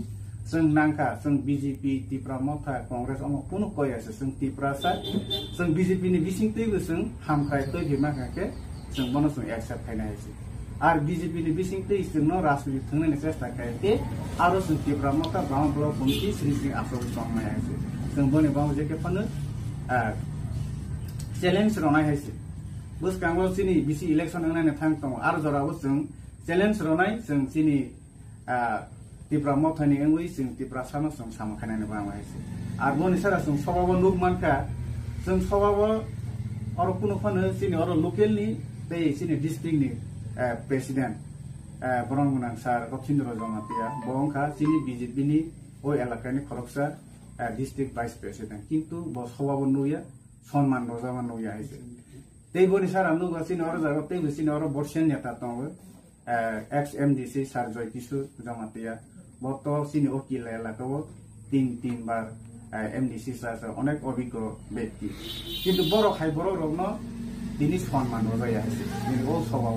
जों नांखा जों बीजेपी त्रिपुरा मथा कांग्रेस अम कुनो कयासे जों त्रिपुरा सा जों बीजेपी नि बिसिंतैबो जों हामखाय तै भिमाखाके जों बनो जों एक्सेप्ट खाइनायसे आर बीजेपी नि बिसिंतै जोंनो राजनीति थंनायनि चेष्टा खायके आरो जों त्रिपुरा मथा बाउ ब्लक कमिटि श्री आसो संमायासे जों बने बाउ जेके फनो चैलेंज रनाय हायसे बस कांगो सिनि बिसि इलेक्शन होनायनि थां दं आरो जराबो जों चैलेंज रनाय जों सिनि त्रिपुरा मथानि एंगै जों त्रिपुरा सानो जों सामखानायनि बाङायसे आरो बनि सारा जों सबाबो नुक मानका जों सबाबो आरो कुनो फनो सिनि आरो लोकेलनि बे सिनि डिस्ट्रिक्टनि प्रेसिडेंट ब्रह्मनाथ सार रथिन्द्र जमातिया बंखा सिनि बीजेपी नि ओ एलाकानि खरकसा ডিস্ট্রিক্ট ভাইস প্রেসিডেন্ট কিন্তু সবাব নুয়া সম্মান রজামান নুয়া হয়েছে তেই বনি স্যার আমি গাছিন আর জায়গা তেই বেশি আর বর্ষের নেতা দङ এক্স এমডিসি স্যার জয় কিশোর জামাতিয়া বর্ত চিনি ওকিল এলাকাও তিনবার এমডিসি স্যার অনেক অভিজ্ঞ ব্যক্তি কিন্তু বড় খাই বড় রগ্ন তিনি সম্মান রজাইয়া হয়েছে তিনি ও স্বভাব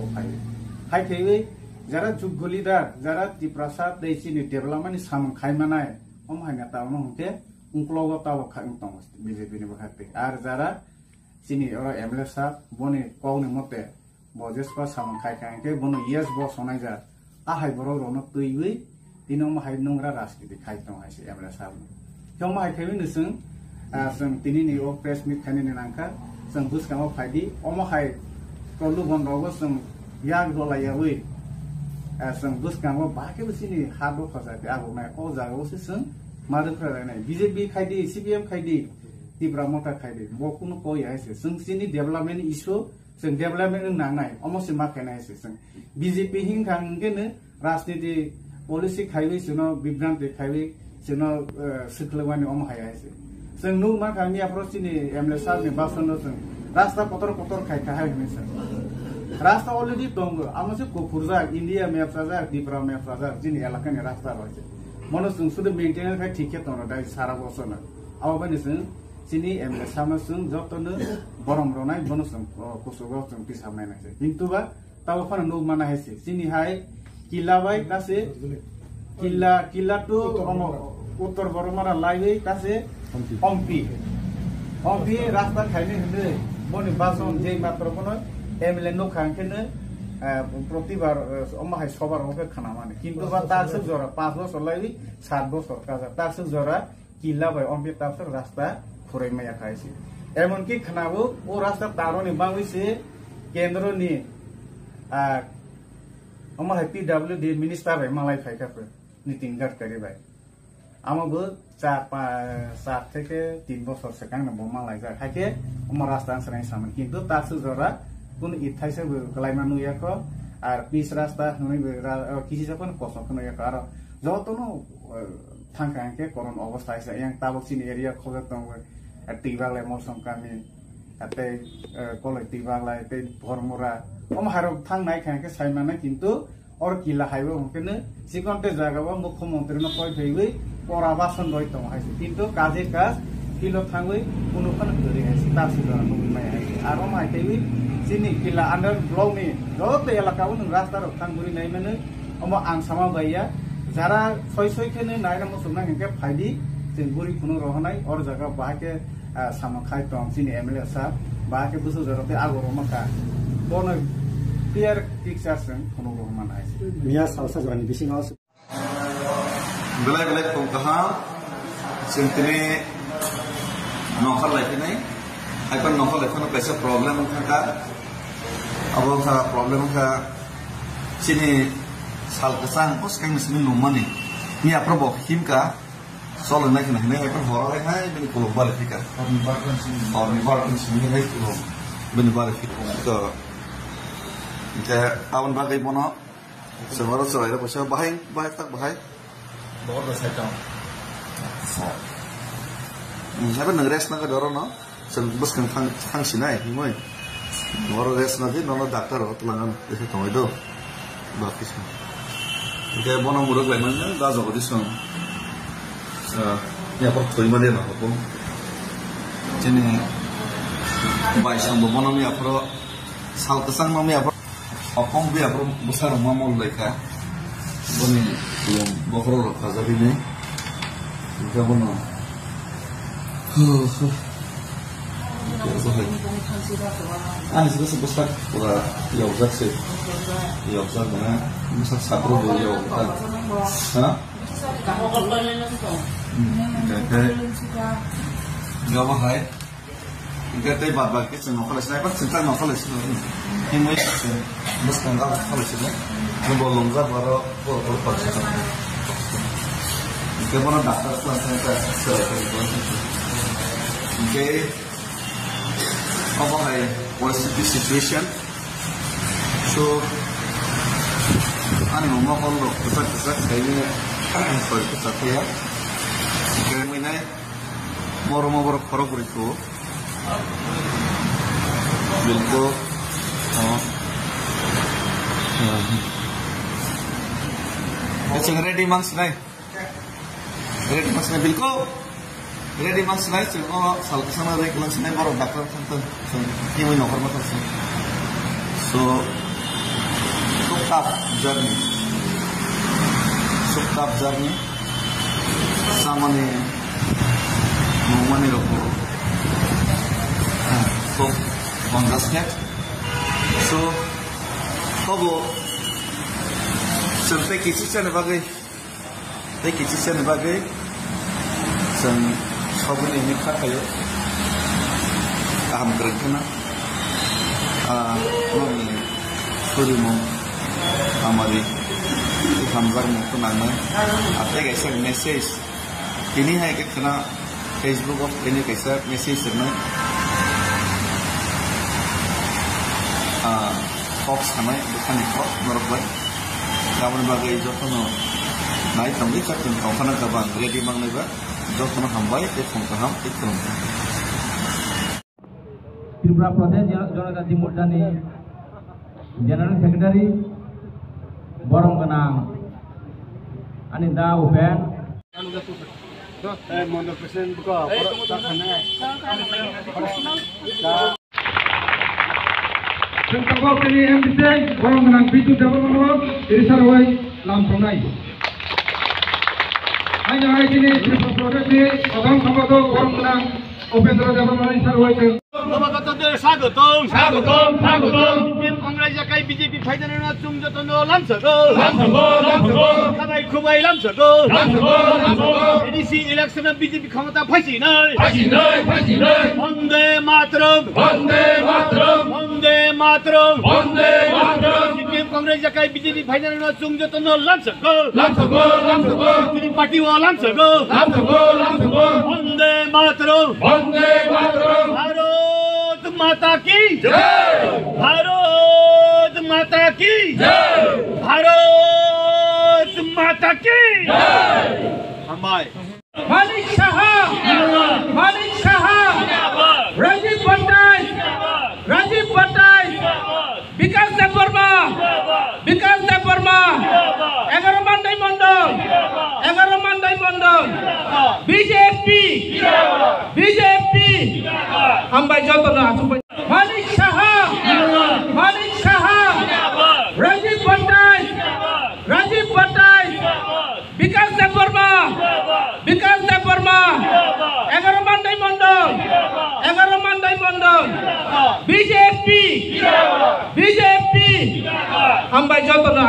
খাই খেয়ে যারা যোগ্য লিডার যারা ত্রিপ্রাসা দেশিনি ডেভেলপমেন্ট সামন খাইমানায় অমহাই নেতা হতে উনকলগতাও খাই দङ বিজেপি नि বখাতে আর যারা চিনি ওরা এমএলএ সাহেব বনে কওনি মতে বজেসপা সামন খাই খাইকে বনে ইয়েস ব সনাই যা আহাই বড় রন তৈবই তিনি অমহাই নোংরা রাজনীতি খাই দङ হাইছে এমএলএ সাহেব অমহাই খাইবি নসং जों তিনি नि ও প্রেস মিট খাইनि नांखा जों बुसकामाव फायदि अमहाय प्रलु बन्दआवबो जों याग दलायावै जों बुसकामाव बाकेबो सिनि हा दखाजाते आगुनाय अ जागावसो जों मादोफ्रा रायनाय बिजेपि खायदि सिपिएम खायदि तिब्रा मता खायदि बकुनु कय आइसे जों सिनि डेभलपमेन्ट इशु जों डेभलपमेन्ट नांनाय अमसे माखायनाय आइसे जों बिजेपि हिंखांगेनो राजनीति पलिसि खायबि जोनो बिभ्रान्ति खायबि जोनो सिखलवानि अमहाय आइसे जों नु मा गामि आप्रसिनि एमएलए साहब नि बासनो जों रास्ता पतर खायखा हाय मिसा रास्ता अलरेडी दङ आमसे कोफुरजा इन्डिया मैप जाजा दिप्रा मैप जाजा जिनि एलाकानि रास्ता रयसे मनो जों सुदु मेन्टेनेन्स खाय ठीके दङ दाइ सारा बसनो आव बानि जों जिनि एमएलए साहब जों जतनो बरम रनाय बनो जों कुसुगाव जों पिसाबनाय नायसे किन्तु बा ताव फान नु माना हायसे जिनि हाय किलाबाय कासे किला टु उत्तर बरमारा लाइवे कासे हम्पी रास्ता खाइने हने बनि बासन जे मात्र कोनो एमएलए नो खांकेनो प्रतिबार अमहाय सबार होके खाना माने किन्तु बा तासो जरा 5 बছর लाइबि 7 বছর काजा तासो जरा किला बाय अम्पी तासो रास्ता फुरायमाया खाइसे एमनकि खानाबो ओ रास्ता तारोनि बांगैसे केन्द्रनि अमहाय पीडब्ल्यूडी मिनिस्टार बाय मालाय फायखाफोर नितिन गडकरी बाय आमाबो 4 থেকে 3 বছর সেখানে বমালাই যায় থাকে আমার রাস্তা আনসারাই সামনে কিন্তু তাসু জরা কোন ইথাইছে গলাইমা নুয়াক আর পিস রাস্তা নুই কিসি যখন কষ্ট নুয়াক আর যতনো থাঙ্কাকে করন অবস্থা আছে ইয়াং তাবকসিন এরিয়া খোঁজা দङ টিবালাই মৌসুম কামি আতে কলাই টিবালাই তে ভরমুরা অমহার থাংনাই খাকে সাইমানা কিন্তু और किला हाइवे होकेनो सिकन्ते जागाबा मुख्यमंत्री न कय फैबै पराबासन दय दङ हाइसे किन्तु काजे काज किलो थाङै कुनुखन गरि हाइसे तासु जरा नुबिमाय हाइसे आरो माइथैबै सिनि किला आन्डार ब्लकनि जत एलाकाबो नों रास्ता र थांगुरि नायमानो अम आं सामा बाया जारा सय खेने नायरा मसुना हेके फाइदि जों गुरि खुनु रहनाय और जागा बाहाके सामा खाय दङ सिनि एमएलए सा बाहाके बुसु जरते आगरो मका बन Biar fixation kono rohman aise. Mia salsa jani bising aus. Belai pengkaha sentini nokal lagi nih. Akan nokal lagi kono pesa problem ka. Abang ka problem ka sini sal kesang pos kang nismin lumani. Ni apa bok him ka soal nak nih akan horor hai bini kulo balik ka. Or ni sini hai kulo bini balik ka. Kayak tahun bagai mono, semua soal itu pasal bahaya tak bahaya. बहुत अच्छा काम Siapa ngeres nak dorong no, sebab kan fang sinai, himoy. Orang res nanti nono dokter atau telangan itu tahu itu, bagus. Kayak mono muruk lain mana, dah jauh di sana. Ya per tuh mana dia nak apa? Jadi, baik sama mono ni apa? Sal kesang mami apa? Apong bi apa besar mamul leka, bani yang bakar kaza ini, kita mana? Ani sudah sebesar pula yauzat sih, yauzat mana? Misal sabro boleh yauzat, hah? Kayak nggak mahal. Kita tadi bapak kita nokal sniper, cinta nokal sniper. Ini bos tanggal nokal sniper. Ngebolong zat baru paksa. Kita mana dokter kelas kita Okay. Apa hai? What's the situation? So, ani ngomong kalau kita kayaknya kan soal kita ya. Kami ni Moro khoro kuriku bilko ready mangs nai bilko ready mangs nai sal kesana regular nai baru doctor tentu kimi nokor mata so tough journey samane Money so on the step so kobo sampai kisah bagai sen sabun ini kayo aham kerana mami suri mo amari hambar mo tunang apa guys message ini hai ke kena Facebook of ini kaisa message na fox kamai bukan itu merubah kamu bagai jokono naik tambi cakun kau kana kaban ready mang leba jokono hambai phone kaham itu Tripura Pradesh Janata Timur Dani General Secretary Borong Kenang Anindra Upen Mondok Presiden buka Sengkawal kini MDC Borong Kenang Bitu Development Irisar Wai Lampronai hanya hari ini Tripura Pradesh ni Odong Samado Borong Kenang Opendra Development Irisar Wai 사고동 Congress jakai BJP 파이드는 중저ton도 람서고 사나이 쿠바이 람서고 NDC election BJP ক্ষমতা 파이시널 Vande Mataram CPM Congress jakai BJP 파이드는 중저ton도 람서고 Green Party wa 람서고 Vande Mataram Bharat माता की जय भारत माता की जय भारत माता की जय हमारे मालिक शाह राजीव भट्टाई विकास देव Verma 11 mandai mandal BJP hambai jotona Malik Shah Rajiv Bhattai Vikas Dev Verma 11 mandai mandal BJP hambai jotona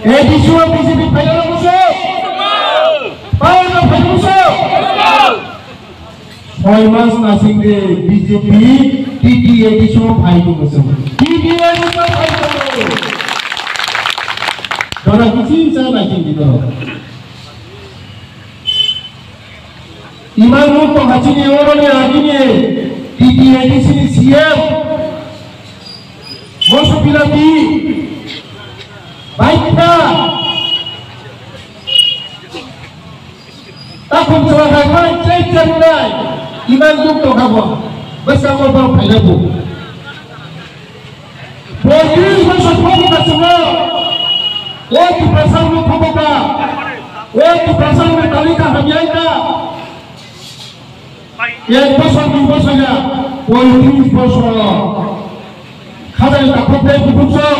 Ediswa BJP payana musuh Mas nasing de BJP TDA di show paidu musuh TDA di show paidu Dora kisi saya lagi gitu Iman lu penghajini orang yang ini TDA di sini siap Musuh bilang di baik kita Takut celaka cecer mulai Iman duk kamu bersama bang Paidabu. Polisi masuk buka semua. Waktu pasang buka, waktu pasang metalika hanya yang pasang di pasangnya polisi pasang. Kadang takut buka.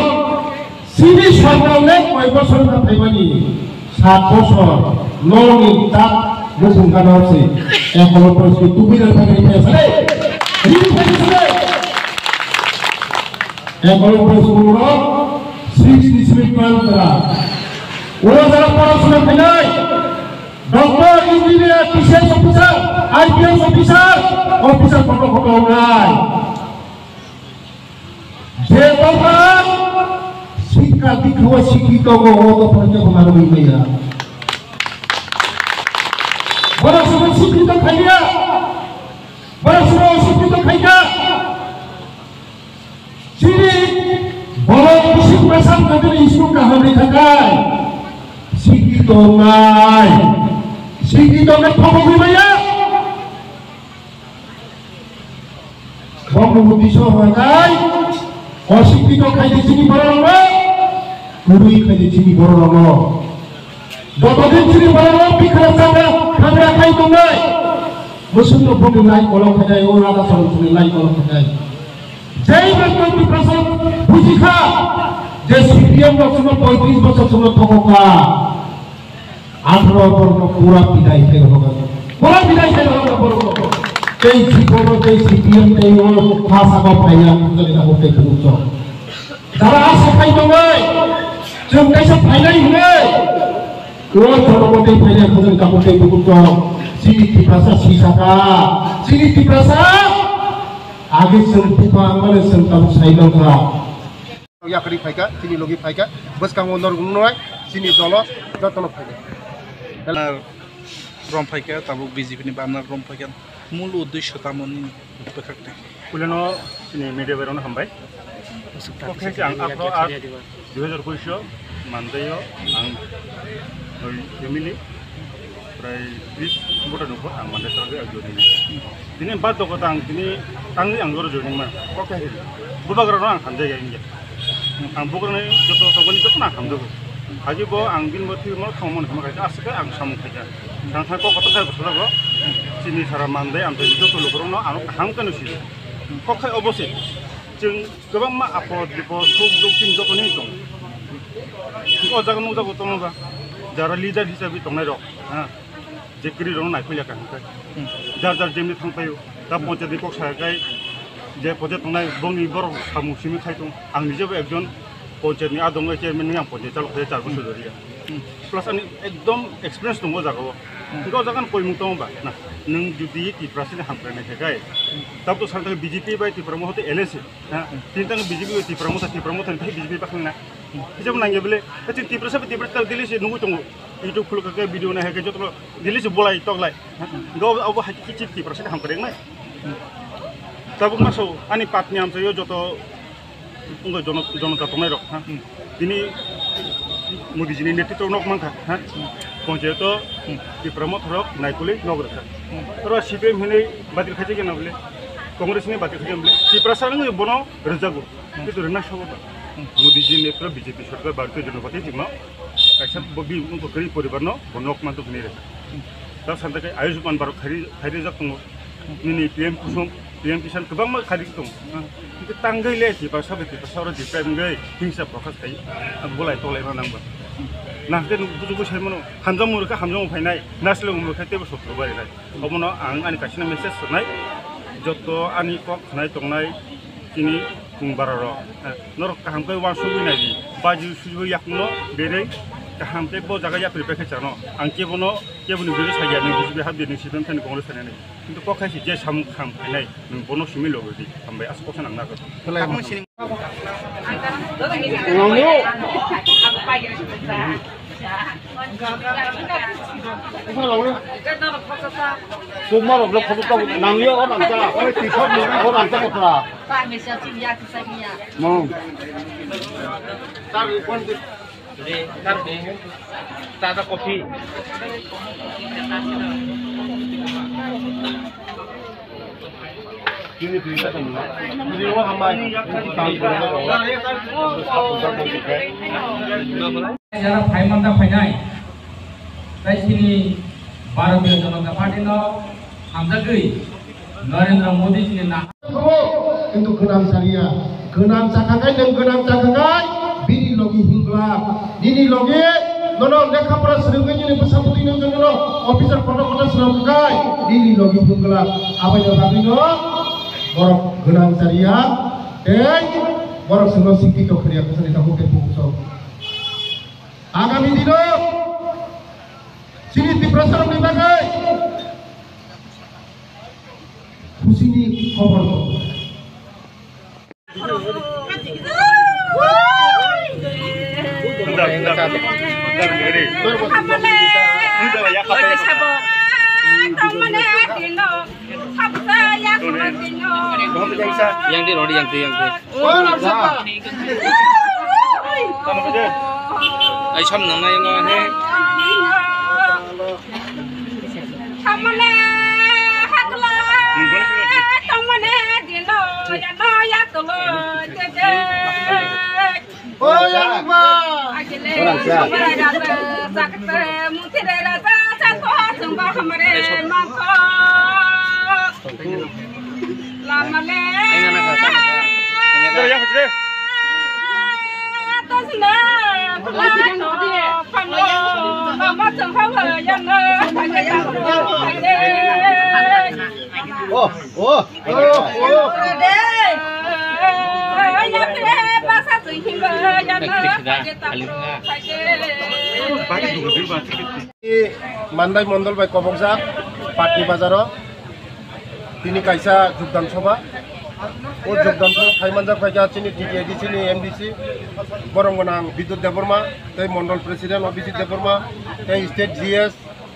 Sini soalnya kau pasang apa ini? 7 বছর long tak bukan kanal sih. Kalau terus itu bila pakai biasa, ini pakai. Kalau terus murah, 60 km. Orang dalam para sudah kenal. Doktor, engineer, TCS officer, IPS officer foto-foto orang. Jepang, sikat di kau sikit orang pernah pengaruh ini ya. Barang semua sikit kaya, barang semua sikit kaya. Sini, barang musik pasang kami isu kahami kakai. Sikit ongai, sikit ongai pokok ini ya. Bangabandhu সহায় অশিক্ষিত খাইতে চিনি বড় রঙ গুরুই খাইতে চিনি বড় রঙ যতদিন চিনি বড় রঙ বিখানা চামড়া খামড়া খাই তোমরাই মুসলিম ভূমি লাই কলম খাই ও রাধা সরস্বতী লাই কলম খাই যেই ব্যক্তি প্রশ্ন বুঝি খা যে সিপিএম বছর 35 বছর সময় থকা 18 বর্ণ পুরা বিদায় খেল হবে পুরা বিদায় খেল হবে বড় এই জীবন এই সিপিএম এই ও ভাষা গো পাইয়া যদি না হতে পুরো যারা আসে খাই দঙ্গাই जों कैसे फाइनाल हुए वो जन्मते फाइनाल खजन कापते बुकुतो सिनी तिप्रासा सिसाका सिनी तिप्रासा आगे सं पिपा आंगले सं ताबु साइलंगा याकरी फाइका सिनी लोगी फाइका बस का ओनर गुननाय सिनी दलो जतन फाइका रम फाइका ताबु बीजेपी नि बामना रम फाइका मूल उद्देश्य तामनि बेखाखते कुलेनो सिनी मीडिया बेरनो हमबाय ओके आं आखो 2021 मानदायाव आं फेमिलि प्राय 20 भोटार नखर आं मानदाय थागै आं जयनिं दिनै बाद दगत आं दिनै आंनि आंगोर जयनिं मा ओके बुबाग्रानो आं हामजाय गायनिया आं बुग्रानै जत तगनि जत ना हामदो हाजिबो आं बिन मथि म थावमन खामाखै आसके आं सामु खायजा थांथा को कत खाय बसलागो सिनि सारा मानदाय आं जत लोगरनो आं हामकानो सि कखाय अबसे जों गोबां मा आपद बिपद सुख दुख जों जतनि दं ओ जागोन मोजां दङबा जारा लिडार हिसाबै दंनाय दं जे क्रिरनो नायफैयाखै जार जार जेमनि थांफायो दा पन्चायतनि कक्सायखाय जे पन्चायत दंनाय बंनि बर' सामुसिमि खाय दं आं निजेबो एकजन पन्चायतनि आदङै चेयारमेन आं पन्चायत चालक चार बोसोर जरिया प्लास आंनि एकदम एक्सपिरियेन्स दङ जागाव इंको जागोन कय मुं दङबा ना नों जुदि तिप्रासिनि हामफ्रायनायखाय तब तो सानथाय बीजेपी बाय तिप्रा महते एलएसि तीन तंग बीजेपी तिप्रा महते बीजेपी बाखना जब नांगे बोले तिप्रा सब तिप्रा दिल्ली से नुगु दङ यूट्यूब खुलके भिडिअ नायके जत दिल्ली से बोलाय तगलाय गो अब हाकि तिप्रासिनि हामफ्रायनाय तब मासो आनि पाटनि आमसायो जत उंगो जनता तंनाय रक दिनै मोदीजीनि नेतृत्व नक मांखा पन्चायत तिप्रा मथरक नायकुलि नगरखा र सीपीएम हिनै बादिर खाइजे गेना बोले कांग्रेसनि बादिर खाइजे बोले तिप्रा सारंग बनो रजागु कितु रना सबा मोदीजी नेतृत्व बीजेपी सरकार भारतीय जनता पार्टी जिमा कायसा बबि उनको गरीब परिवार न बनक मान दुखनि रे दा सानदाय आयुष्मान भारत खाइरे जाखङ नि पीएम कुसुम पीएम किसान गोबां मा खारि दं किन्तु तांगैले तिप्रा साबे तिप्रा सारो दिप्रायमगै हिंसा प्रकाश खाइ बोलाय तलाय नांबा नाखै बुजुगु सायमनो हामजा मुरखा हामजा फायनाय नासले मुरखा तेबो सत्र बायनाय अबनो आं आनि कासिना मेसेज होनाय जत आनि कक खनाय तंनाय तिनि बुंबारार नर काहामकै वासु बिनाय बाजि सुजु याकनो बेरै काहामकै ब जागा यात्रि पेखेचानो आं केबनो बेरे सागियानि बिजबे हाबदेनि सिदन थानि कांग्रेस थानानै किन्तु कखायसि जे साम खाम फायनाय नों बनो सिमि लगदि हामबाय आस कसन आं नागो Tada kopi. Ini berita semua. Ini orang hambai. যারা ফাইমানদা ফাইনাই তাই তিনি ভারতীয় জনতা পার্টির হামজাগৈ নরেন্দ্র মোদী জি না কিন্তু গোনাম সারিয়া গোনাম চাকাগাই नों गोनां চাকাগাই बिनि लगी हिंग्ला दिनि लगे ननो लेखापरा सोलोंगाय नि बसापति नों जोंनो अफिसार कटा सोलोंगाय दिनि लगी हिंग्ला आबायनो बाबिनो बरफ गोनां सारिया बरफ सिंह शिक्षित खरिया कसनि ताको के पुसो आगामी दिनो सिनि तिप्रासार निबागै खुसिनि खबर yang di ai xăm nang ngai ngon he Tamane hakla tamane dino मानदाय Mandal bye कबकजा Patni बाजार তিনি কাইসা যোগদান সভা ও যোগদান সভা ফাইমানজা ফাইকা চিনি টিটিআইডিসি নি এমডিসি বরংগনাং বিদ্যুৎ দেববর্মা তাই মন্ডল প্রেসিডেন্ট অভিজিৎ দেববর্মা তাই স্টেট জিএস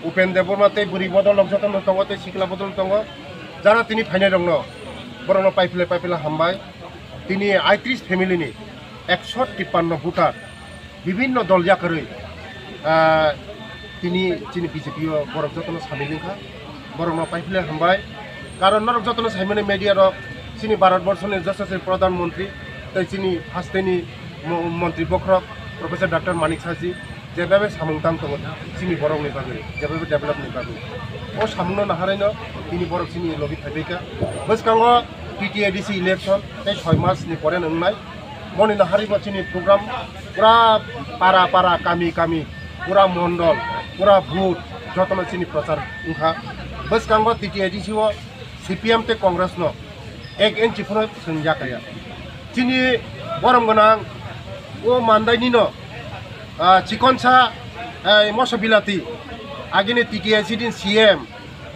উপেন দেববর্মা তাই বুড়ি বদল লংসতন দङ তাই সিকলা বদল দङ যারা তিনি ফাইনাই দङ বরং পাইফেলে হামবাই তিনি ৩৮ ফ্যামিলিনি ১৫৩ ভোটার বিভিন্ন দল জাকरै তিনি চিনি বিজেপি বরং যতন সামিলিংখা বরং পাইফেলে হামবাই কারণ নরক যতন সাইমনে মিডিয়ার চিনি ভারতবর্ষের যশস্বী প্রধানমন্ত্রী তাই চিনি হাস্তেনি মন্ত্রী বখরক প্রফেসর ডক্টর মানিক সাজি যেভাবে সামংতাং দङ চিনি বরংनि बागै যেভাবে डेभेलपनि बागै ও সামনো নাহারাইনো তিনি বরক চিনি লগি ফাইবেকা বসকাঙ্গ টিটিআইডিসি ইলেকশন তাই 6 মাসनि পরে नंनाय মনি নাহারিব চিনি প্রোগ্রাম পুরা পাড়া কামি পুরা মন্ডল পুরা ভোট যতন চিনি প্রচার উঠা বসকাঙ্গ টিটিআইডিসি ও সিপিএম ते कांग्रेस नो एक इंची फुनो संजाकाया चिनी बरमगनां ओ मानदायनि नो चिकनसा मसबिलाती आगिने टीटीआईसी दिन सीएम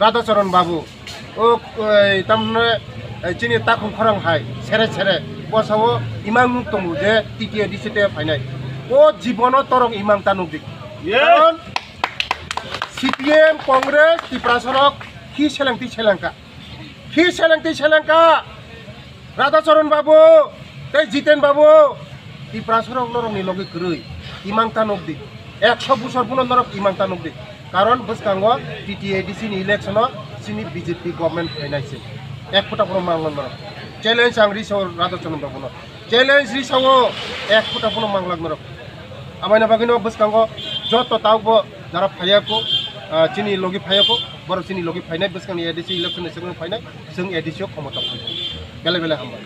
राधाचरण बाबू ओ तमने चिनी ताखुं खरां हाय सेरे बसावो इमां मुक दङ जे टीटीआईसी ते फाइनाय ओ जीवन तरंग इमां तानुक कारण सीपीएम कांग्रेस तिप्रासरक ही सेलेंका राधाचरण बाबू तै जितेन बाबू तिप्रासरक नरंनि लगे गरै इमांता नगदी 100 बছর पुनः नरक इमांता नगदी कारण बसकांग टीटीआईडीसी नि इलेक्शन सिनि बीजेपी गवर्नमेंट फाइनाइसे एक फुटा पुनः मांगलन नरक चैलेंज आं रिसाव राधाचरण बाबू न चैलेंज रिसाव एक फुटा पुनः मांगलन नरक आमायना बागिनो बसकांग जत तावबो जरा फायाको चिनी लगी फायाको बर चिनी लगी फाइनाय बसकांग एडीसी इलेक्शन सेगन फाइनाय जों एडीसी खमता बेले हामबाय।